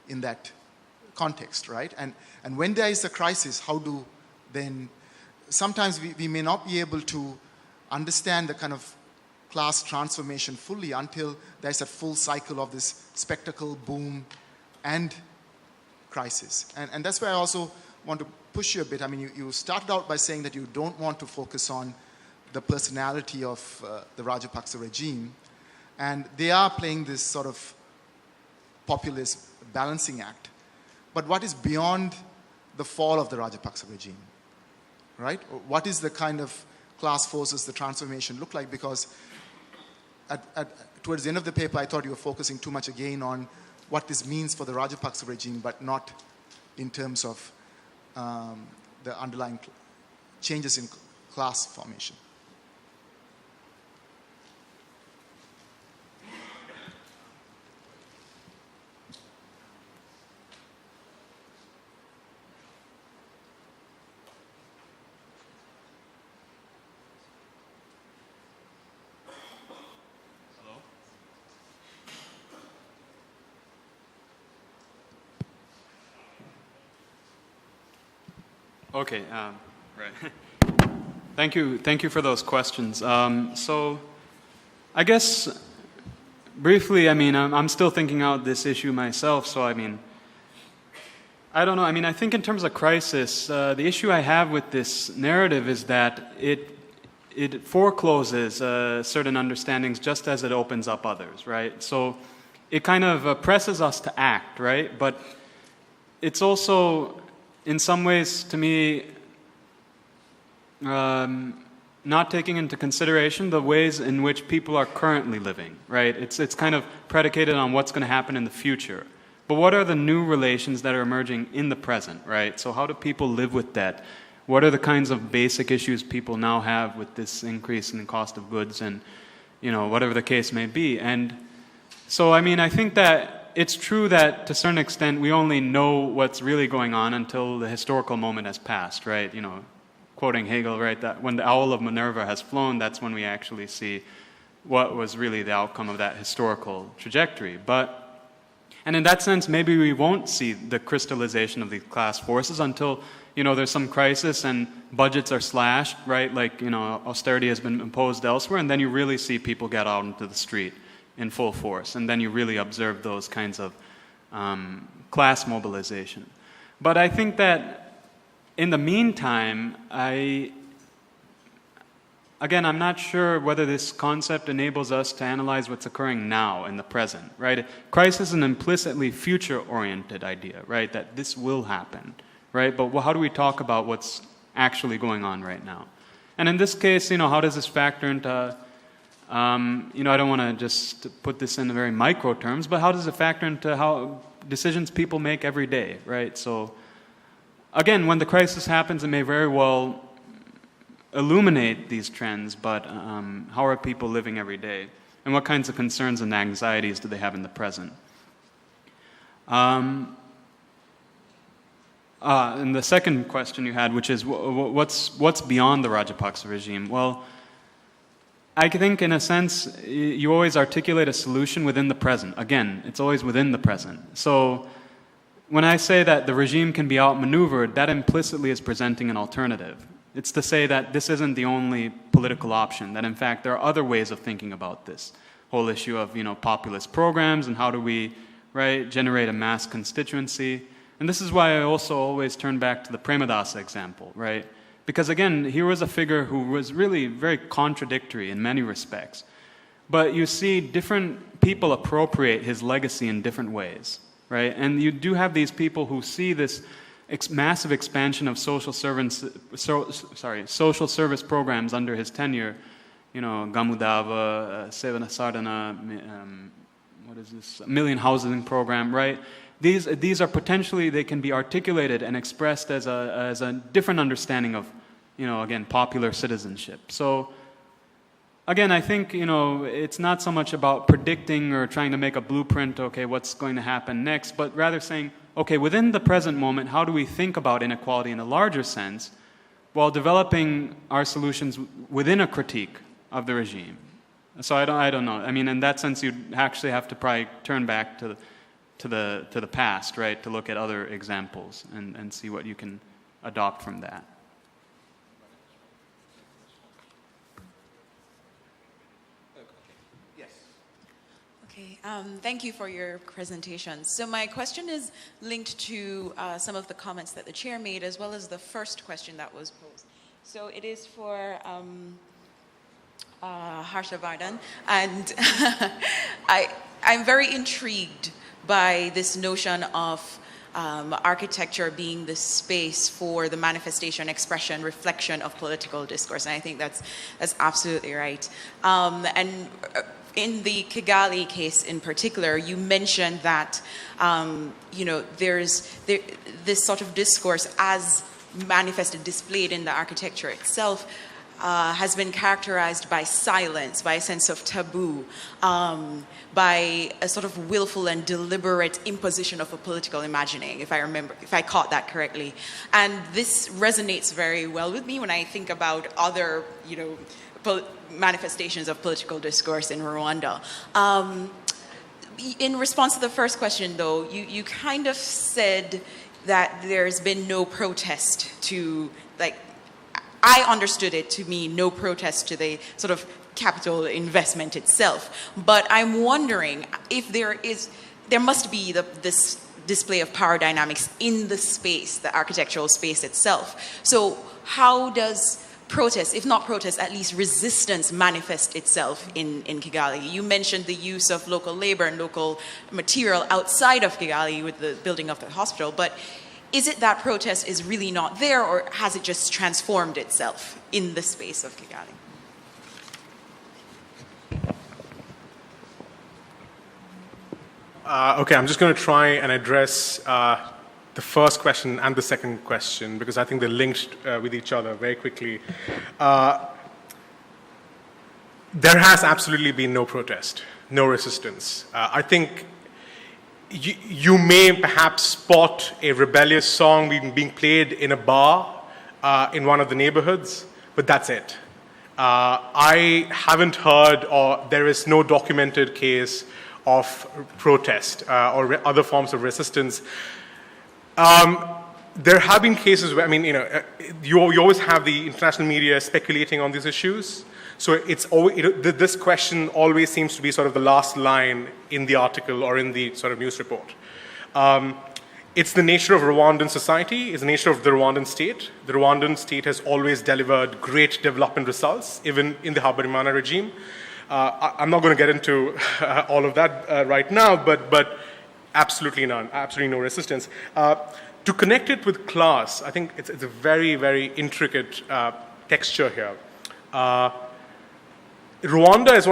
in that context, right? And when there is a crisis, how do then, sometimes we may not be able to understand the kind of class transformation fully until there's a full cycle of this spectacle, boom, and crisis. And that's why I also want to push you a bit. I mean, you started out by saying that you don't want to focus on the personality of the Rajapaksa regime, and they are playing this sort of populist balancing act. But what is beyond the fall of the Rajapaksa regime, right? What is the kind of class forces, the transformation look like? Because towards the end of the paper, I thought you were focusing too much again on what this means for the Rajapaksa regime, but not in terms of the underlying changes in class formation. Okay, right. Thank you for those questions. So, I guess briefly, I mean, I'm still thinking out this issue myself. So, I mean, I don't know. I mean, I think in terms of crisis, the issue I have with this narrative is that it forecloses certain understandings just as it opens up others, right? So, it kind of presses us to act, right? But it's also, in some ways, to me, not taking into consideration the ways in which people are currently living, right? It's kind of predicated on what's going to happen in the future. But what are the new relations that are emerging in the present, right? So how do people live with that? What are the kinds of basic issues people now have with this increase in the cost of goods and, you know, whatever the case may be? And so, I mean, I think that it's true that to a certain extent we only know what's really going on until the historical moment has passed, right? You know, quoting Hegel, right, that when the owl of Minerva has flown, that's when we actually see what was really the outcome of that historical trajectory. And in that sense, maybe we won't see the crystallization of these class forces until, you know, there's some crisis and budgets are slashed, right? Like, you know, austerity has been imposed elsewhere, and then you really see people get out into the street in full force, and then you really observe those kinds of class mobilization. But I think that in the meantime, I'm not sure whether this concept enables us to analyze what's occurring now in the present, right? Crisis is an implicitly future-oriented idea, right? That this will happen, right? But how do we talk about what's actually going on right now? And in this case, you know, how does this factor into, you know, I don't want to just put this in very micro terms, but how does it factor into how decisions people make every day, right? So, again, when the crisis happens, it may very well illuminate these trends, but how are people living every day? And what kinds of concerns and anxieties do they have in the present? And the second question you had, which is what's beyond the Rajapaksa regime? Well, I think in a sense, you always articulate a solution within the present. Again, it's always within the present. So when I say that the regime can be outmaneuvered, that implicitly is presenting an alternative. It's to say that this isn't the only political option, that in fact there are other ways of thinking about this whole issue of, you know, populist programs and how do we, right, generate a mass constituency. And this is why I also always turn back to the Premadasa example, right? Because again, here was a figure who was really very contradictory in many respects. But you see different people appropriate his legacy in different ways, right? And you do have these people who see this massive expansion of social service programs under his tenure, you know, Gamudava, Sevana Sardana, what is this, Million Housing Program, right? These are potentially, they can be articulated and expressed as a different understanding of, you know, again, popular citizenship. So, again, I think, you know, it's not so much about predicting or trying to make a blueprint, okay, what's going to happen next, but rather saying, okay, within the present moment, how do we think about inequality in a larger sense while developing our solutions within a critique of the regime? So I don't know. I mean, in that sense, you'd actually have to probably turn back to the past, right, to look at other examples and see what you can adopt from that. Okay, thank you for your presentation. So my question is linked to some of the comments that the chair made, as well as the first question that was posed. So it is for Harshavardhan, and I'm very intrigued by this notion of architecture being the space for the manifestation, expression, reflection of political discourse, and I think that's absolutely right. And in the Kigali case in particular, you mentioned that you know, there's this sort of discourse as manifested, displayed in the architecture itself, has been characterized by silence, by a sense of taboo, by a sort of willful and deliberate imposition of a political imagining, if I caught that correctly. And this resonates very well with me when I think about other, you know, manifestations of political discourse in Rwanda. In response to the first question, though, you kind of said that there's been no protest to, like, I understood it to mean no protest to the sort of capital investment itself. But I'm wondering if there must be this display of power dynamics in the space, the architectural space itself. So how does protest, if not protest, at least resistance manifest itself in Kigali? You mentioned the use of local labor and local material outside of Kigali with the building of the hospital, but is it that protest is really not there, or has it just transformed itself in the space of Kigali? Okay, I'm just going to try and address the first question and the second question, because I think they're linked with each other very quickly. There has absolutely been no protest, no resistance. I think you may perhaps spot a rebellious song being played in a bar in one of the neighborhoods, but that's it. I haven't heard, or there is no documented case of protest or other forms of resistance. There have been cases where, you always have the international media speculating on these issues. So it's always, this question always seems to be sort of the last line in the article or in the sort of news report. It's the nature of Rwandan society, it's the nature of the Rwandan state. The Rwandan state has always delivered great development results, even in the Habyarimana regime. I'm not going to get into all of that right now, but absolutely none, absolutely no resistance. To connect it with class, I think it's a very, very intricate texture here. Rwanda is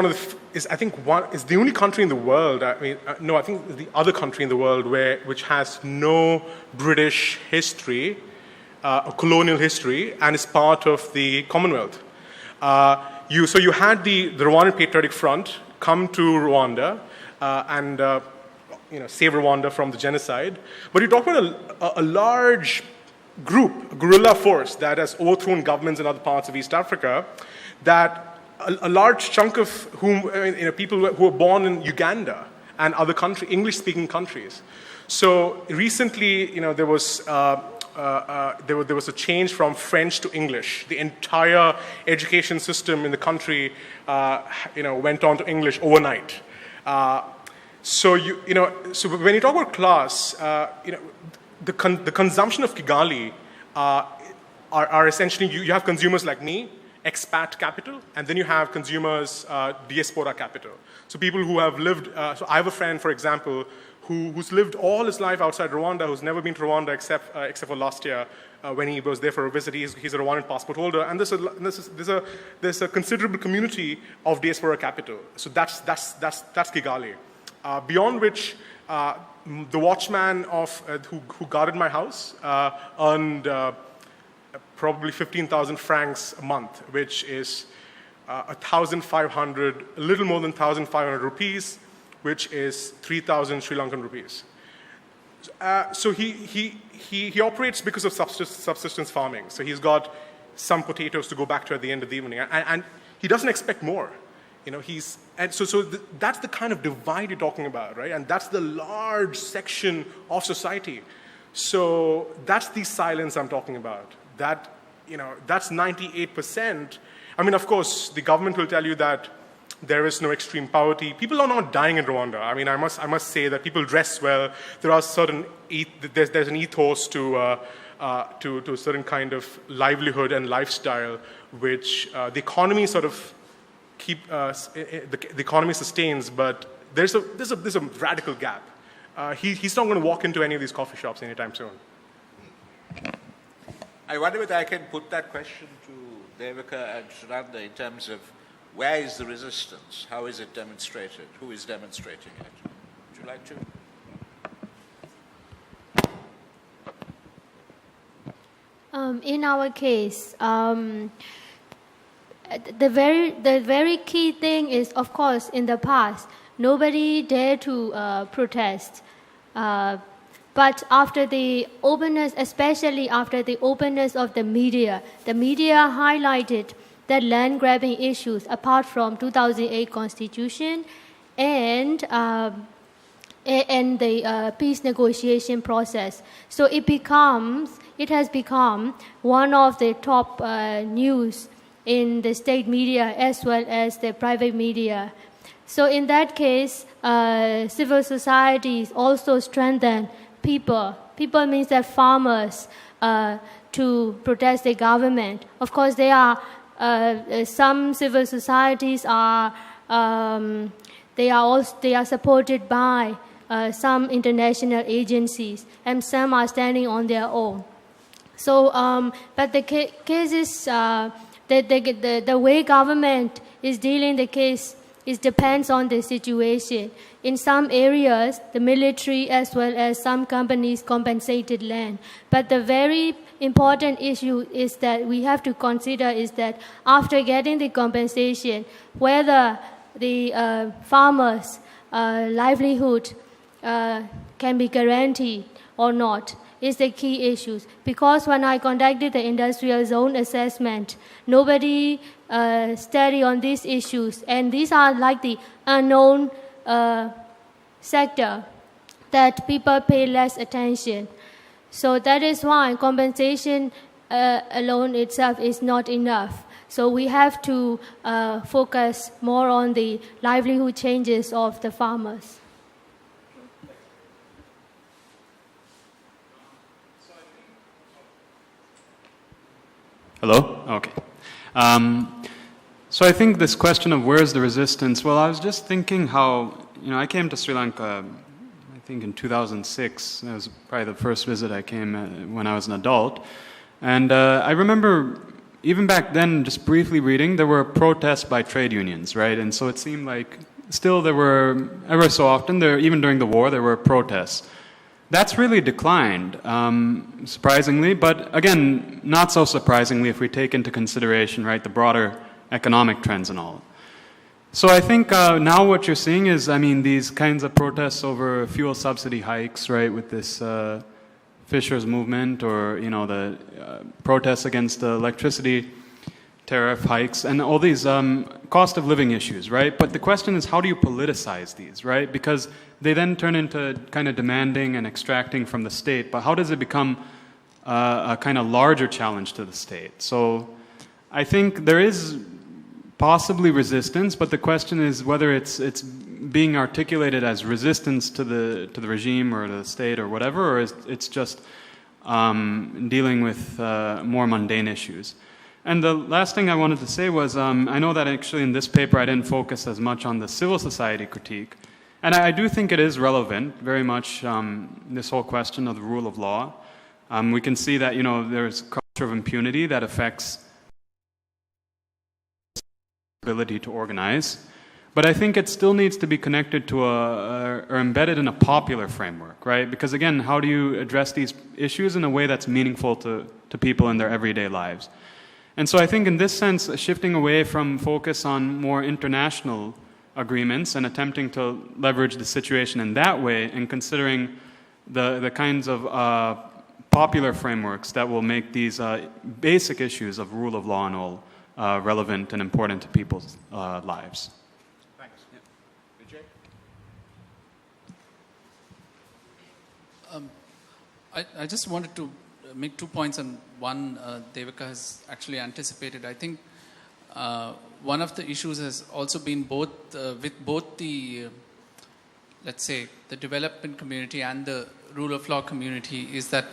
is the only country in the world. I think the other country in the world which has no British history, or colonial history, and is part of the Commonwealth. So you had the Rwandan Patriotic Front come to Rwanda and save Rwanda from the genocide. But you talk about a large group, a guerrilla force that has overthrown governments in other parts of East Africa, that a large chunk of whom, people who were born in Uganda and other English-speaking countries. So recently, there was a change from French to English. The entire education system in the country, went on to English overnight. So when you talk about class, the consumption of Kigali are essentially, you have consumers like me, expat capital, and then you have consumers, diaspora capital. So people who have lived, so I have a friend, for example, who's lived all his life outside Rwanda, who's never been to Rwanda except for last year when he was there for a visit. He's a Rwandan passport holder, and there's a considerable community of diaspora capital. So that's Kigali. Beyond which, the watchman who guarded my house earned probably 15,000 francs a month, which is 1,500, a little more than 1,500 rupees, which is 3,000 Sri Lankan rupees. So he operates because of subsistence farming. So he's got some potatoes to go back to at the end of the evening, and he doesn't expect more. That's the kind of divide you're talking about, right? And that's the large section of society. So that's the silence I'm talking about. That's 98%. Of course, the government will tell you that there is no extreme poverty. People are not dying in Rwanda. I must say that people dress well. There are there's an ethos to a certain kind of livelihood and lifestyle, which the economy sort of the economy sustains. But there's a radical gap. He's not going to walk into any of these coffee shops anytime soon. I wonder whether I can put that question to Devaka and Shananda in terms of where is the resistance? How is it demonstrated? Who is demonstrating it? Would you like to? In our case, the very key thing is, of course, in the past, nobody dared to protest. But after the openness, especially after the openness of the media highlighted that land grabbing issues apart from 2008 Constitution and and the peace negotiation process. So it has become one of the top news in the state media as well as the private media. So in that case, civil societies also strengthen people. People means that farmers to protest the government. Of course, there are some civil societies are they are supported by some international agencies, and some are standing on their own. So, but the case is the way government is dealing the case depends on the situation. In some areas, the military as well as some companies compensated land. But the very important issue is that we have to consider is that after getting the compensation, whether the farmers' livelihood can be guaranteed or not is the key issues. Because when I conducted the industrial zone assessment, nobody studied on these issues, and these are like the unknown sector that people pay less attention. So that is why compensation alone itself is not enough. So we have to focus more on the livelihood changes of the farmers. Hello? Okay. So I think this question of where's the resistance, well, I was just thinking how, I came to Sri Lanka, I think in 2006. That was probably the first visit I came when I was an adult. And I remember even back then, just briefly reading, there were protests by trade unions, right? And so it seemed like still there were, ever so often, even during the war, there were protests. That's really declined, surprisingly, but again, not so surprisingly if we take into consideration, right, the broader economic trends and all. So I think now what you're seeing is, these kinds of protests over fuel subsidy hikes, right, with this Fisher's movement, or, the protests against the electricity tariff hikes, and all these cost of living issues, right? But the question is, how do you politicize these, right? Because they then turn into kind of demanding and extracting from the state, but how does it become a kind of larger challenge to the state? So I think there is possibly resistance, but the question is whether it's being articulated as resistance to the regime or the state or whatever, or it's just dealing with more mundane issues. And the last thing I wanted to say was, I know that actually in this paper I didn't focus as much on the civil society critique, and I do think it is relevant, very much, this whole question of the rule of law. We can see that, there's a culture of impunity that affects ability to organize. But I think it still needs to be connected to or embedded in a popular framework, right? Because again, how do you address these issues in a way that's meaningful to people in their everyday lives? And so I think in this sense, shifting away from focus on more international agreements and attempting to leverage the situation in that way, and considering the kinds of popular frameworks that will make these basic issues of rule of law and all relevant and important to people's lives. Thanks. Yeah. Vijay? I just wanted to make 2 points, and one Devaka has actually anticipated. I think one of the issues has also been with both the, let's say, the development community and the rule of law community is that,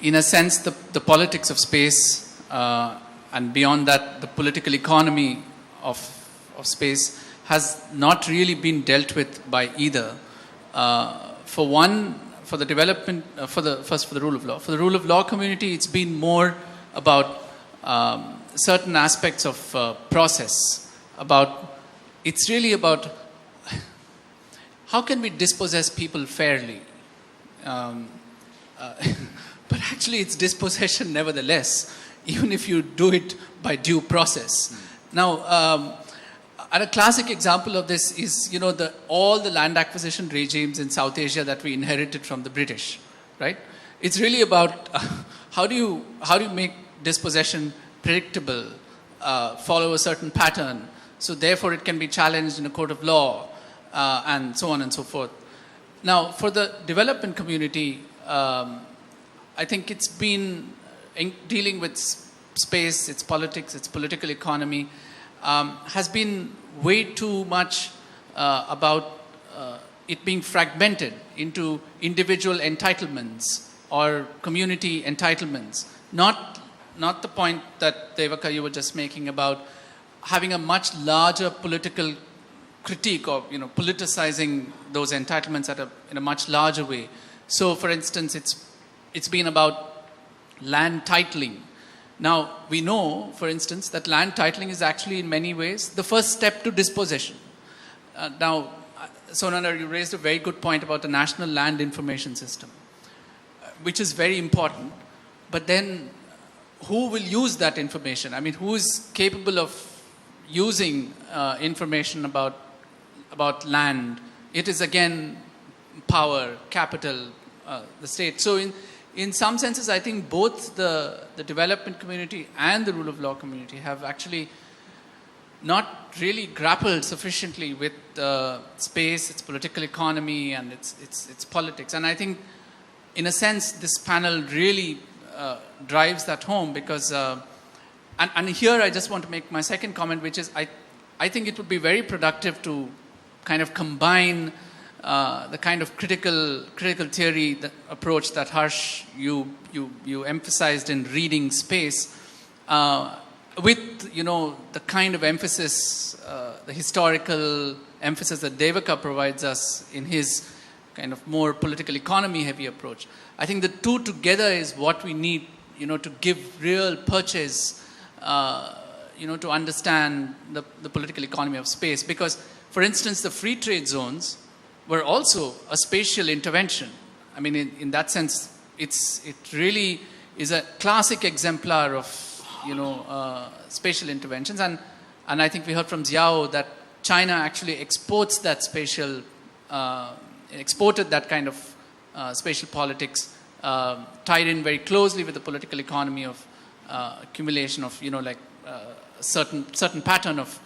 in a sense, the politics of space and beyond that, the political economy of space has not really been dealt with by either. For one, for the development, first for the rule of law. For the rule of law community, it's been more about certain aspects of process. It's really about how can we dispossess people fairly. But actually, it's dispossession nevertheless, even if you do it by due process. Now, and a classic example of this is, all the land acquisition regimes in South Asia that we inherited from the British, right? It's really about how do you make dispossession predictable, follow a certain pattern, so therefore it can be challenged in a court of law, and so on and so forth. Now, for the development community, I think it's been dealing with space, its politics, its political economy, has been way too much about it being fragmented into individual entitlements or community entitlements. Not the point that, Devaka, you were just making about having a much larger political critique of, politicizing those entitlements in a much larger way. So, for instance, it's been about land titling. Now, we know, for instance, that land titling is actually in many ways the first step to dispossession. Now, Nandar, you raised a very good point about the National Land Information System, which is very important. But then, who will use that information? I mean, who is capable of using information about land? It is, again, power, capital, the state. So, in some senses, I think both the development community and the rule of law community have actually not really grappled sufficiently with space, its political economy, and its politics. And I think, in a sense, this panel really drives that home because, and here I just want to make my second comment, which is I think it would be very productive to kind of combine the kind of critical theory approach that Harsh you emphasized in reading space with the kind of emphasis, the historical emphasis that Devaka provides us in his kind of more political economy heavy approach. I think the two together is what we need, to give real purchase, to understand the political economy of space. Because, for instance, the free trade zones were also a spatial intervention. I mean, in that sense, it really is a classic exemplar of, spatial interventions. And I think we heard from Xiao that China actually exported that kind of spatial politics, tied in very closely with the political economy of accumulation of, a certain pattern of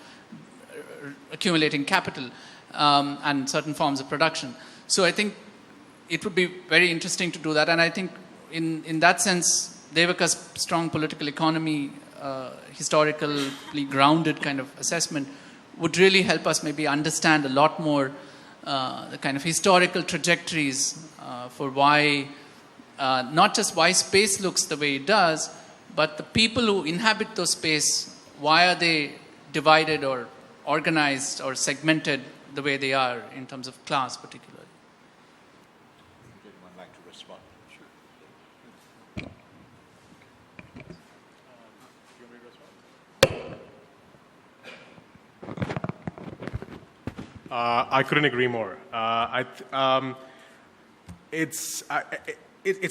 accumulating capital and certain forms of production. So I think it would be very interesting to do that. And I think in that sense, Devaka's strong political economy, historically grounded kind of assessment would really help us maybe understand a lot more the kind of historical trajectories for why, not just why space looks the way it does, but the people who inhabit those space, why are they divided or organized or segmented the way they are in terms of class particularly. Would anyone like to respond? I couldn't agree more. It's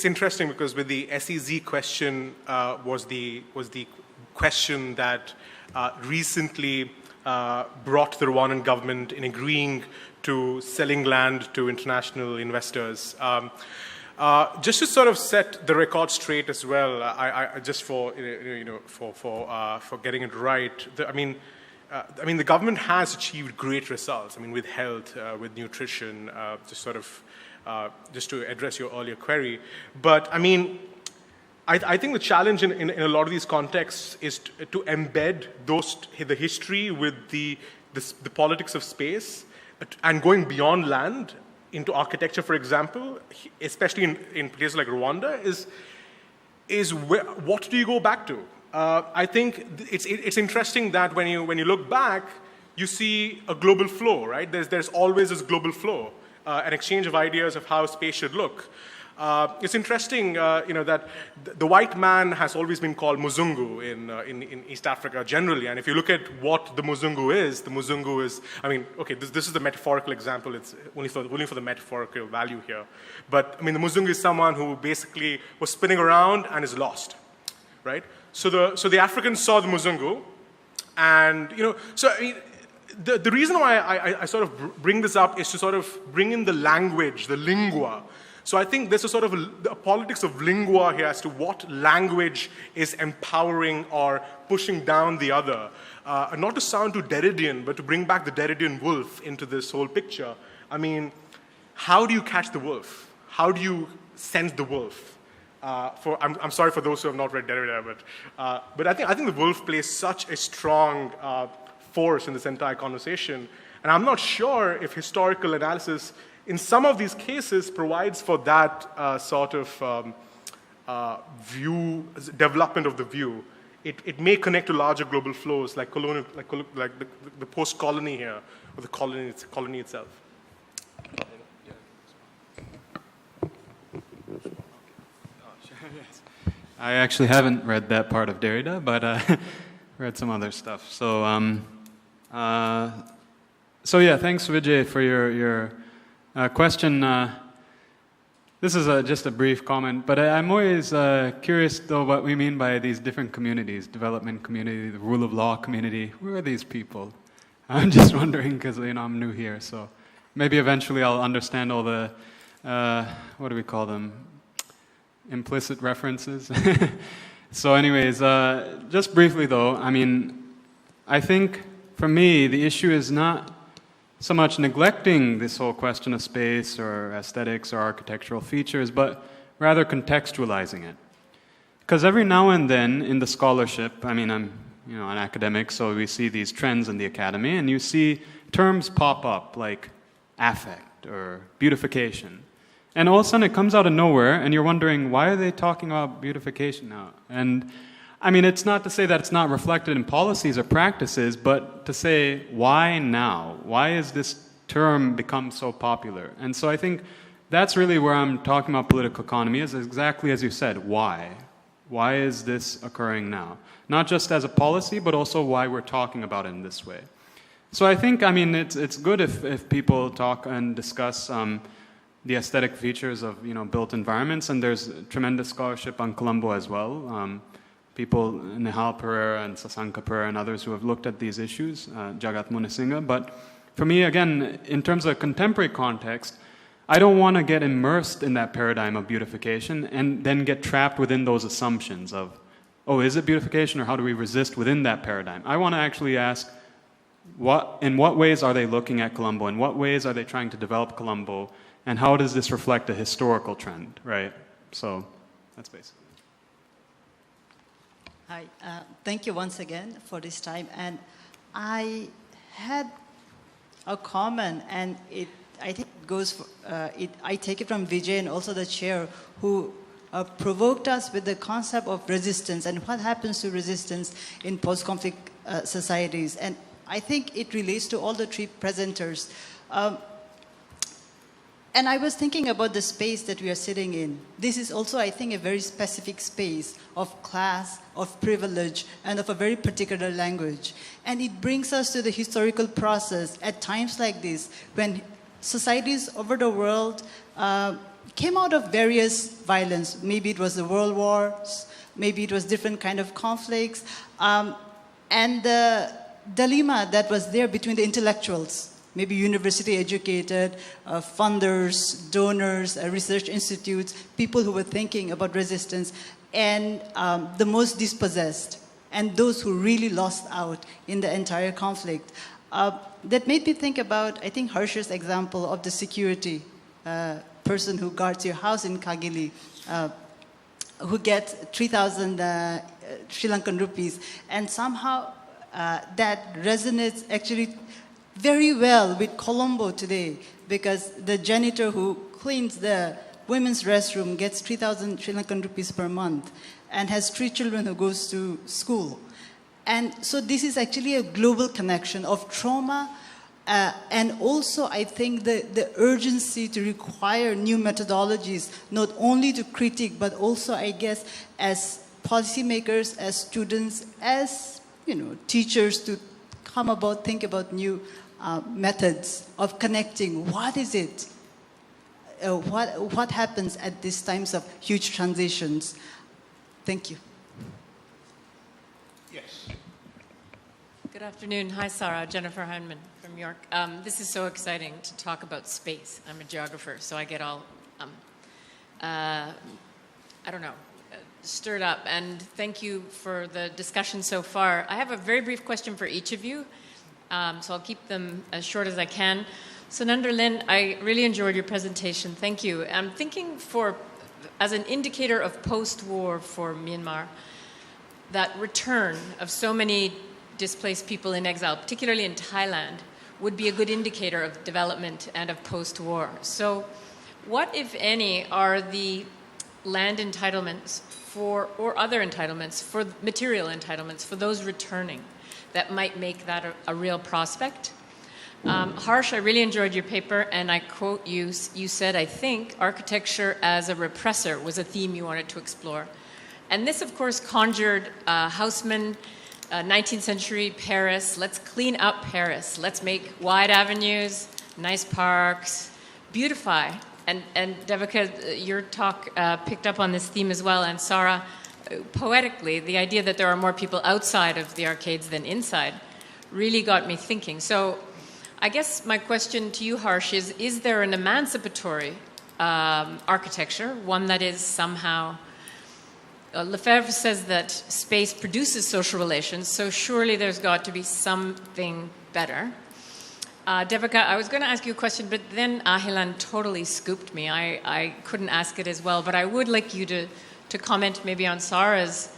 interesting because with the SEZ question was the question that recently brought the Rwandan government in agreeing to selling land to international investors. Just to sort of set the record straight as well, I just for getting it right. The government has achieved great results. I mean, with health, with nutrition, just to address your earlier query. But I mean, I think the challenge in a lot of these contexts is to embed the history with the politics of space and going beyond land into architecture, for example, especially in places like Rwanda, is what do you go back to? I think it's interesting that when you look back, you see a global flow, right? There's always this global flow, an exchange of ideas of how space should look. It's interesting, that the white man has always been called Muzungu in East Africa generally. And if you look at what the Muzungu is, this is the metaphorical example. It's only for the metaphorical value here. But, the Muzungu is someone who basically was spinning around and is lost, right? So the Africans saw the Muzungu, and, the reason why I sort of bring this up is to sort of bring in the language, the lingua. So I think there's a sort of a politics of lingua here as to what language is empowering or pushing down the other. Not to sound too Derridian, but to bring back the Derridian wolf into this whole picture. I mean, how do you catch the wolf? How do you sense the wolf? I'm sorry for those who have not read Derrida, but I think the wolf plays such a strong force in this entire conversation. And I'm not sure if historical analysis in some of these cases provides for that sort of view, development of the view. It may connect to larger global flows like the post-colony here, or the colony itself. I actually haven't read that part of Derrida, but read some other stuff. So yeah, thanks Vijay for your question. This is just a brief comment, but I'm always curious though what we mean by these different communities, development community, the rule of law community. Who are these people? I'm just wondering because I'm new here, so maybe eventually I'll understand all the what do we call them? Implicit references. So anyways, just briefly though, I mean, I think for me the issue is not so much neglecting this whole question of space or aesthetics or architectural features, but rather contextualizing it. Because every now and then in the scholarship, I mean, I'm an academic, so we see these trends in the academy, and you see terms pop up like affect or beautification. And all of a sudden it comes out of nowhere, and you're wondering, why are they talking about beautification now? And I mean, it's not to say that it's not reflected in policies or practices, but to say, why now? Why has this term become so popular? And so I think that's really where I'm talking about political economy, is exactly as you said, why? Why is this occurring now? Not just as a policy, but also why we're talking about it in this way. So I think, I mean, it's good if people talk and discuss the aesthetic features of built environments, and there's tremendous scholarship on Colombo as well. People, Nihal Pereira and Sasanka Pereira and others who have looked at these issues, Jagat Munisinghe. But for me, again, in terms of contemporary context, I don't want to get immersed in that paradigm of beautification and then get trapped within those assumptions of, oh, is it beautification, or how do we resist within that paradigm? I want to actually ask, in what ways are they looking at Colombo? In what ways are they trying to develop Colombo? And how does this reflect a historical trend, right? So that's basically. Hi, thank you once again for this time. And I had a comment, and I think it goes, I take it from Vijay and also the chair, who provoked us with the concept of resistance and what happens to resistance in post-conflict societies. And I think it relates to all the three presenters. And I was thinking about the space that we are sitting in. This is also, I think, a very specific space of class, of privilege, and of a very particular language. And it brings us to the historical process at times like this, when societies over the world came out of various violence. Maybe it was the world wars, maybe it was different kind of conflicts, and the dilemma that was there between the intellectuals, maybe university educated, funders, donors, research institutes, people who were thinking about resistance, and the most dispossessed, and those who really lost out in the entire conflict. That made me think about, I think, Harsha's example of the security person who guards your house in Kigali, who gets 3,000 Sri Lankan rupees, and somehow that resonates actually very well with Colombo today, because the janitor who cleans the women's restroom gets 3,000 Sri Lankan rupees per month and has 3 children who goes to school. And so this is actually a global connection of trauma, and also I think the urgency to require new methodologies, not only to critique, but also, I guess, as policymakers, as students, as teachers, to think about new methods of connecting. What is it? What happens at these times of huge transitions? Thank you. Yes. Good afternoon. Hi, Sarah. Jennifer Heinemann from York. This is so exciting to talk about space. I'm a geographer, so I get all I don't know, stirred up. And thank you for the discussion so far. I have a very brief question for each of you, so I'll keep them as short as I can. So Nandar, Linn, I really enjoyed your presentation. Thank you. I'm thinking as an indicator of post-war for Myanmar, that return of so many displaced people in exile, particularly in Thailand, would be a good indicator of development and of post-war. So what, if any, are the land entitlements or other entitlements, material entitlements, for those returning that might make that a real prospect? Harsh, I really enjoyed your paper, and I quote you said, I think, architecture as a repressor was a theme you wanted to explore. And this, of course, conjured Haussmann, 19th century Paris. Let's clean up Paris. Let's make wide avenues, nice parks, beautify. And Devaka, your talk picked up on this theme as well. And Sara, poetically, the idea that there are more people outside of the arcades than inside really got me thinking. So I guess my question to you, Harsh, is there an emancipatory architecture, one that is somehow... Lefebvre says that space produces social relations, so surely there's got to be something better. Devaka, I was going to ask you a question, but then Ahilan totally scooped me. I couldn't ask it as well, but I would like you to comment maybe on Sara's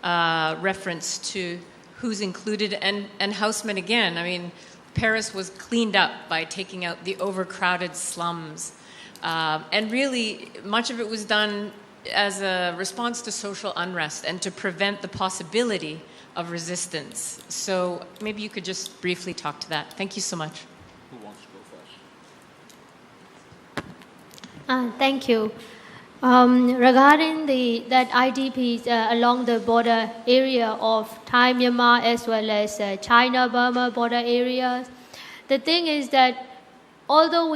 reference to who's included, and Haussmann again. I mean, Paris was cleaned up by taking out the overcrowded slums. And really, much of it was done as a response to social unrest and to prevent the possibility of resistance. So maybe you could just briefly talk to that. Thank you so much. Who wants to go first? Thank you. Regarding that IDPs along the border area of Thai, Myanmar, as well as China-Burma border areas, the thing is that although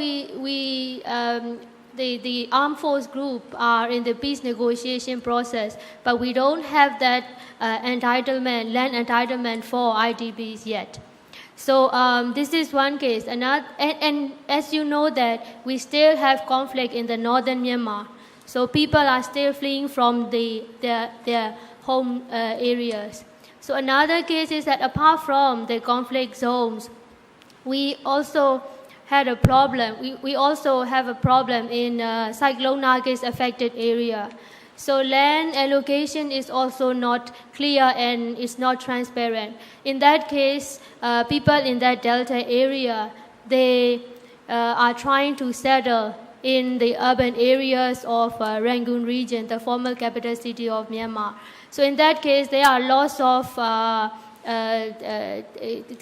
the armed force group are in the peace negotiation process, but we don't have that land entitlement for IDPs yet. So this is one case. And as you know that we still have conflict in the northern Myanmar. So people are still fleeing from their home areas. So another case is that apart from the conflict zones, we also had a problem. We also have a problem in Cyclone Nargis affected area. So land allocation is also not clear and it's not transparent. In that case, people in that delta area, they are trying to settle in the urban areas of Rangoon region, the former capital city of Myanmar. So in that case, there are lots of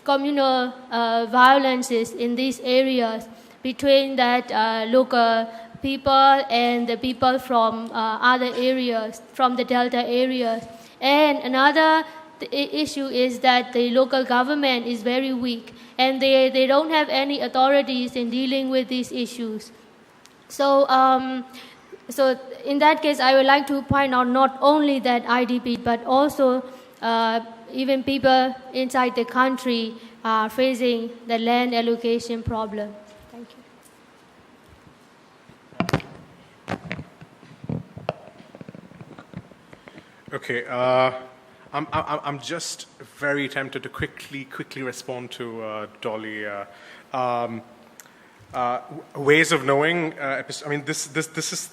communal violences in these areas between that local people and the people from other areas, from the delta areas. And another issue is that the local government is very weak and they don't have any authorities in dealing with these issues. So in that case, I would like to point out not only that IDP, but also even people inside the country are facing the land allocation problem. Thank you. Okay, I'm just very tempted to quickly respond to Dolly. Ways of knowing. I mean, this is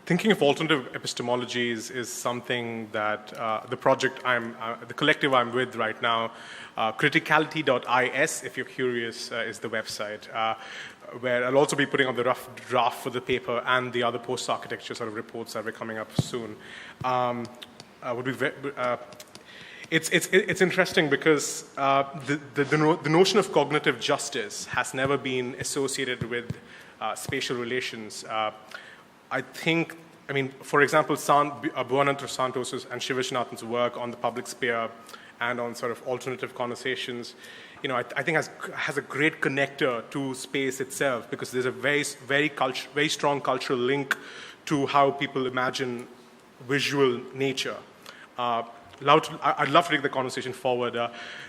thinking of alternative epistemologies is something that the project the collective I'm with right now, criticality.is, if you're curious, is the website, where I'll also be putting on the rough draft for the paper and the other post-architecture sort of reports that are coming up soon. It's interesting because the notion of cognitive justice has never been associated with spatial relations. I mean, for example, Bhuvanantra Santos's and Shivashanathan's work on the public sphere and on sort of alternative conversations, I think has a great connector to space itself, because there's a very strong cultural link to how people imagine visual nature. I'd love to take the conversation forward.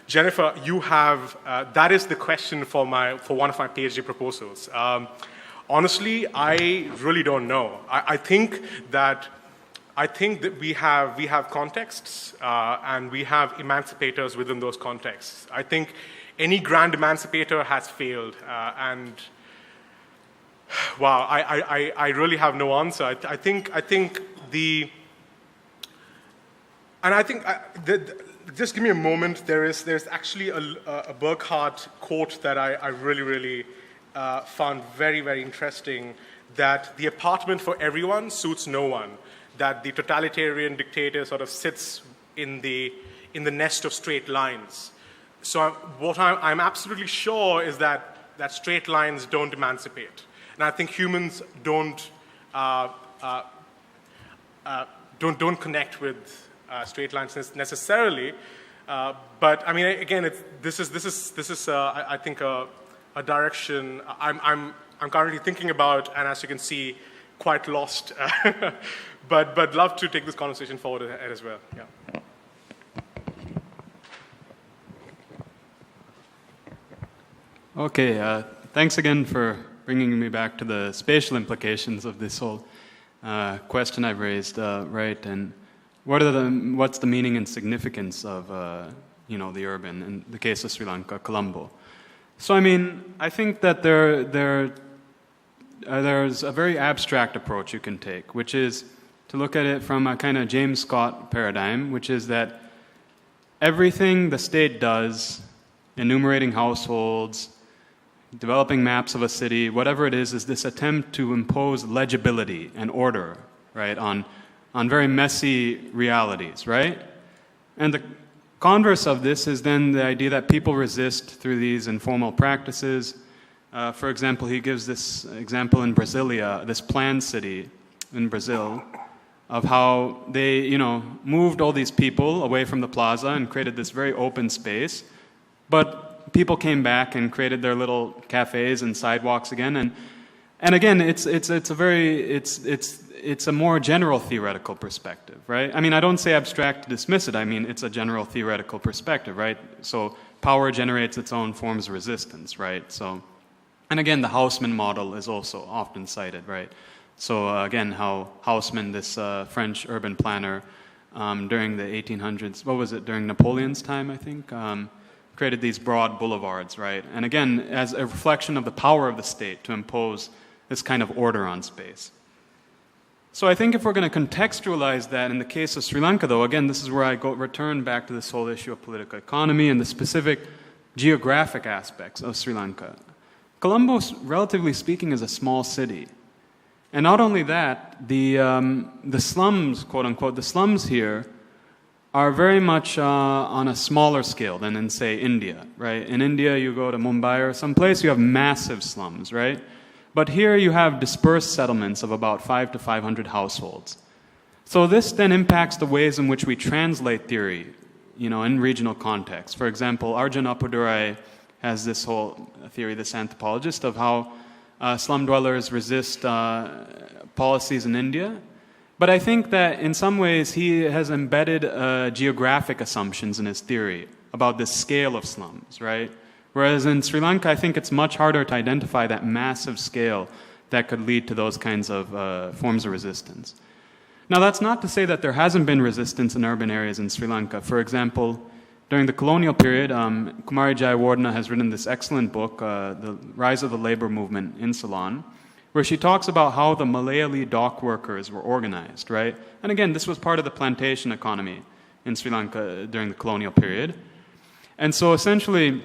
Jennifer, you have that is the question for one of my PhD proposals. Honestly, I really don't know. I think that we have contexts and we have emancipators within those contexts. I think any grand emancipator has failed, and wow, I really have no answer. I think just give me a moment. There's actually a Burkhardt quote that I really found very, very interesting, that the apartment for everyone suits no one, that the totalitarian dictator sort of sits in the nest of straight lines. So what I'm absolutely sure is that straight lines don't emancipate. And I think humans don't connect with straight lines necessarily. But I mean, again, this is I think a direction I'm currently thinking about, and as you can see, quite lost. but love to take this conversation forward as well. Yeah. Okay, thanks again for bringing me back to the spatial implications of this whole question I've raised, right? And what's the meaning and significance of the urban, in the case of Sri Lanka, Colombo? So I mean, I think that there's a very abstract approach you can take, which is to look at it from a kind of James Scott paradigm, which is that everything the state does, enumerating households, developing maps of a city, whatever it is this attempt to impose legibility and order, right, on very messy realities, right? And the converse of this is then the idea that people resist through these informal practices. For example, he gives this example in Brasilia, this planned city in Brazil, of how they, moved all these people away from the plaza and created this very open space, but people came back and created their little cafes and sidewalks again, and again, it's a more general theoretical perspective, right? I mean, I don't say abstract to dismiss it. I mean, it's a general theoretical perspective, right? So power generates its own forms of resistance, right? So, and again, the Haussmann model is also often cited, right? So again, how Haussmann, this French urban planner, during the 1800s, during Napoleon's time, I think, created these broad boulevards, right? And again, as a reflection of the power of the state to impose this kind of order on space. So I think if we're going to contextualize that in the case of Sri Lanka, though, again, this is where I return back to this whole issue of political economy and the specific geographic aspects of Sri Lanka. Colombo, relatively speaking, is a small city. And not only that, the slums, quote unquote, the slums here are very much on a smaller scale than in, say, India, right? In India, you go to Mumbai or someplace, you have massive slums, right? But here you have dispersed settlements of about 500 to 500 households. So this then impacts the ways in which we translate theory, in regional context. For example, Arjun Appadurai has this whole theory, this anthropologist, of how slum dwellers resist policies in India. But I think that in some ways he has embedded geographic assumptions in his theory about the scale of slums, right? Whereas in Sri Lanka, I think it's much harder to identify that massive scale that could lead to those kinds of forms of resistance. Now, that's not to say that there hasn't been resistance in urban areas in Sri Lanka. For example, during the colonial period, Kumari Jayawardena has written this excellent book, The Rise of the Labor Movement in Ceylon, where she talks about how the Malayali dock workers were organized, right? And again, this was part of the plantation economy in Sri Lanka during the colonial period. And so essentially,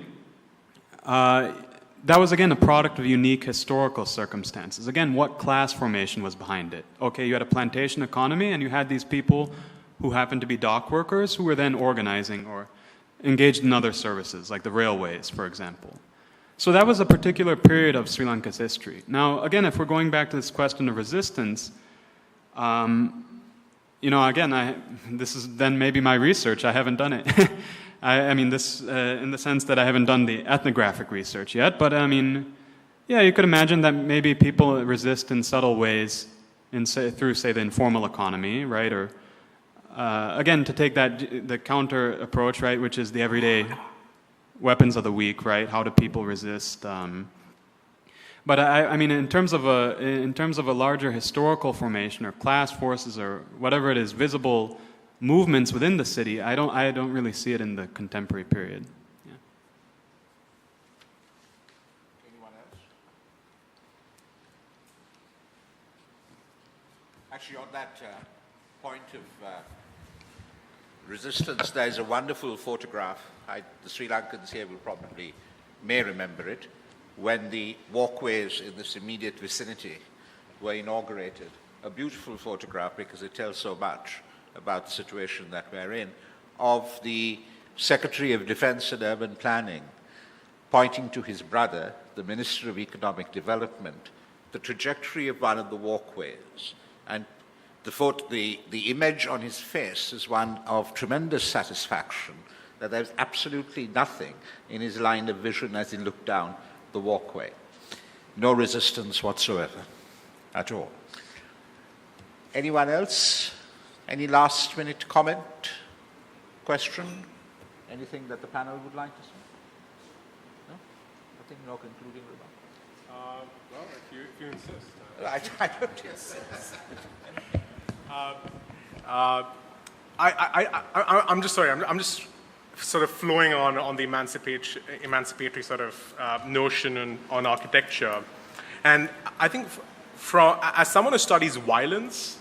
that was, again, a product of unique historical circumstances. Again, what class formation was behind it? Okay, you had a plantation economy, and you had these people who happened to be dock workers who were then organizing or engaged in other services, like the railways, for example. So that was a particular period of Sri Lanka's history. Now, again, if we're going back to this question of resistance, this is then maybe my research. I haven't done it. I mean, this in the sense that I haven't done the ethnographic research yet. But I mean, yeah, you could imagine that maybe people resist in subtle ways through, say, the informal economy, right? Or again, to take the counter approach, right, which is the everyday weapons of the weak, right? How do people resist? But I mean, in terms of a larger historical formation or class forces or whatever it is, visible movements within the city, I don't really see it in the contemporary period. Yeah. Anyone else? Actually, on that point of resistance, there is a wonderful photograph. The Sri Lankans here may remember it, when the walkways in this immediate vicinity were inaugurated. A beautiful photograph because it tells so much about the situation that we're in, of the Secretary of Defense and Urban Planning pointing to his brother, the Minister of Economic Development, the trajectory of one of the walkways. And the image on his face is one of tremendous satisfaction that there's absolutely nothing in his line of vision as he looked down the walkway. No resistance whatsoever at all. Anyone else? Any last minute comment, question? Anything that the panel would like to say? No? Nothing? No concluding remarks? Well, if you insist. I don't insist. I'm just sorry. I'm just sort of flowing on the emancipatory sort of notion on architecture, and I think as someone who studies violence,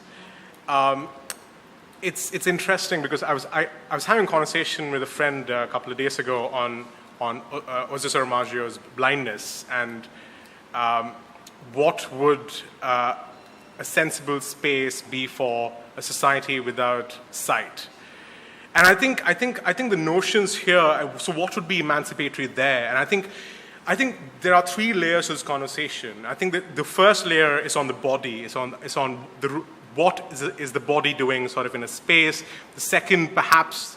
it's interesting because I was having a conversation with a friend a couple of days ago on Jose Saramago's blindness and what would a sensible space be for a society without sight. And I think the notions here. So, what would be emancipatory there? And I think there are three layers to this conversation. I think that the first layer is on the body. It's on what is the body doing, sort of in a space. The second, perhaps,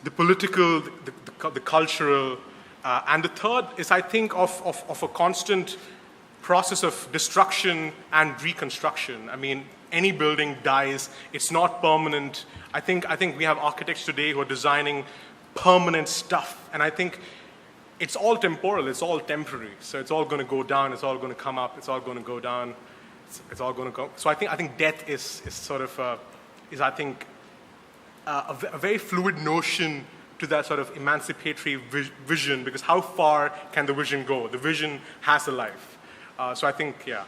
the political, the cultural, and the third is, I think, of a constant process of destruction and reconstruction. I mean, any building dies; it's not permanent. I think we have architects today who are designing permanent stuff, and I think it's all temporal, it's all temporary. So it's all going to go down, it's all going to come up, it's all going to go down, it's all going to go. So I think death is sort of a very fluid notion to that sort of emancipatory vision, because how far can the vision go? The vision has a life. So I think, yeah.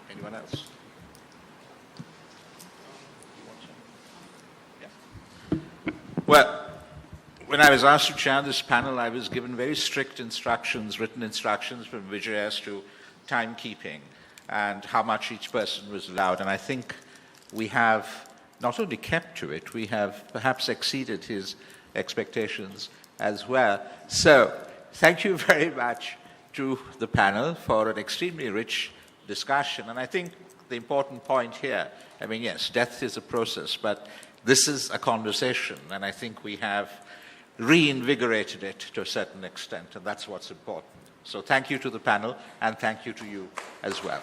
Anyone else? Well, when I was asked to chair this panel, I was given very strict instructions, written instructions from Vijay as to timekeeping and how much each person was allowed. And I think we have not only kept to it, we have perhaps exceeded his expectations as well. So, thank you very much to the panel for an extremely rich discussion. And I think the important point here, I mean, yes, death is a process, but this is a conversation, and I think we have reinvigorated it to a certain extent, and that's what's important. So thank you to the panel, and thank you to you as well.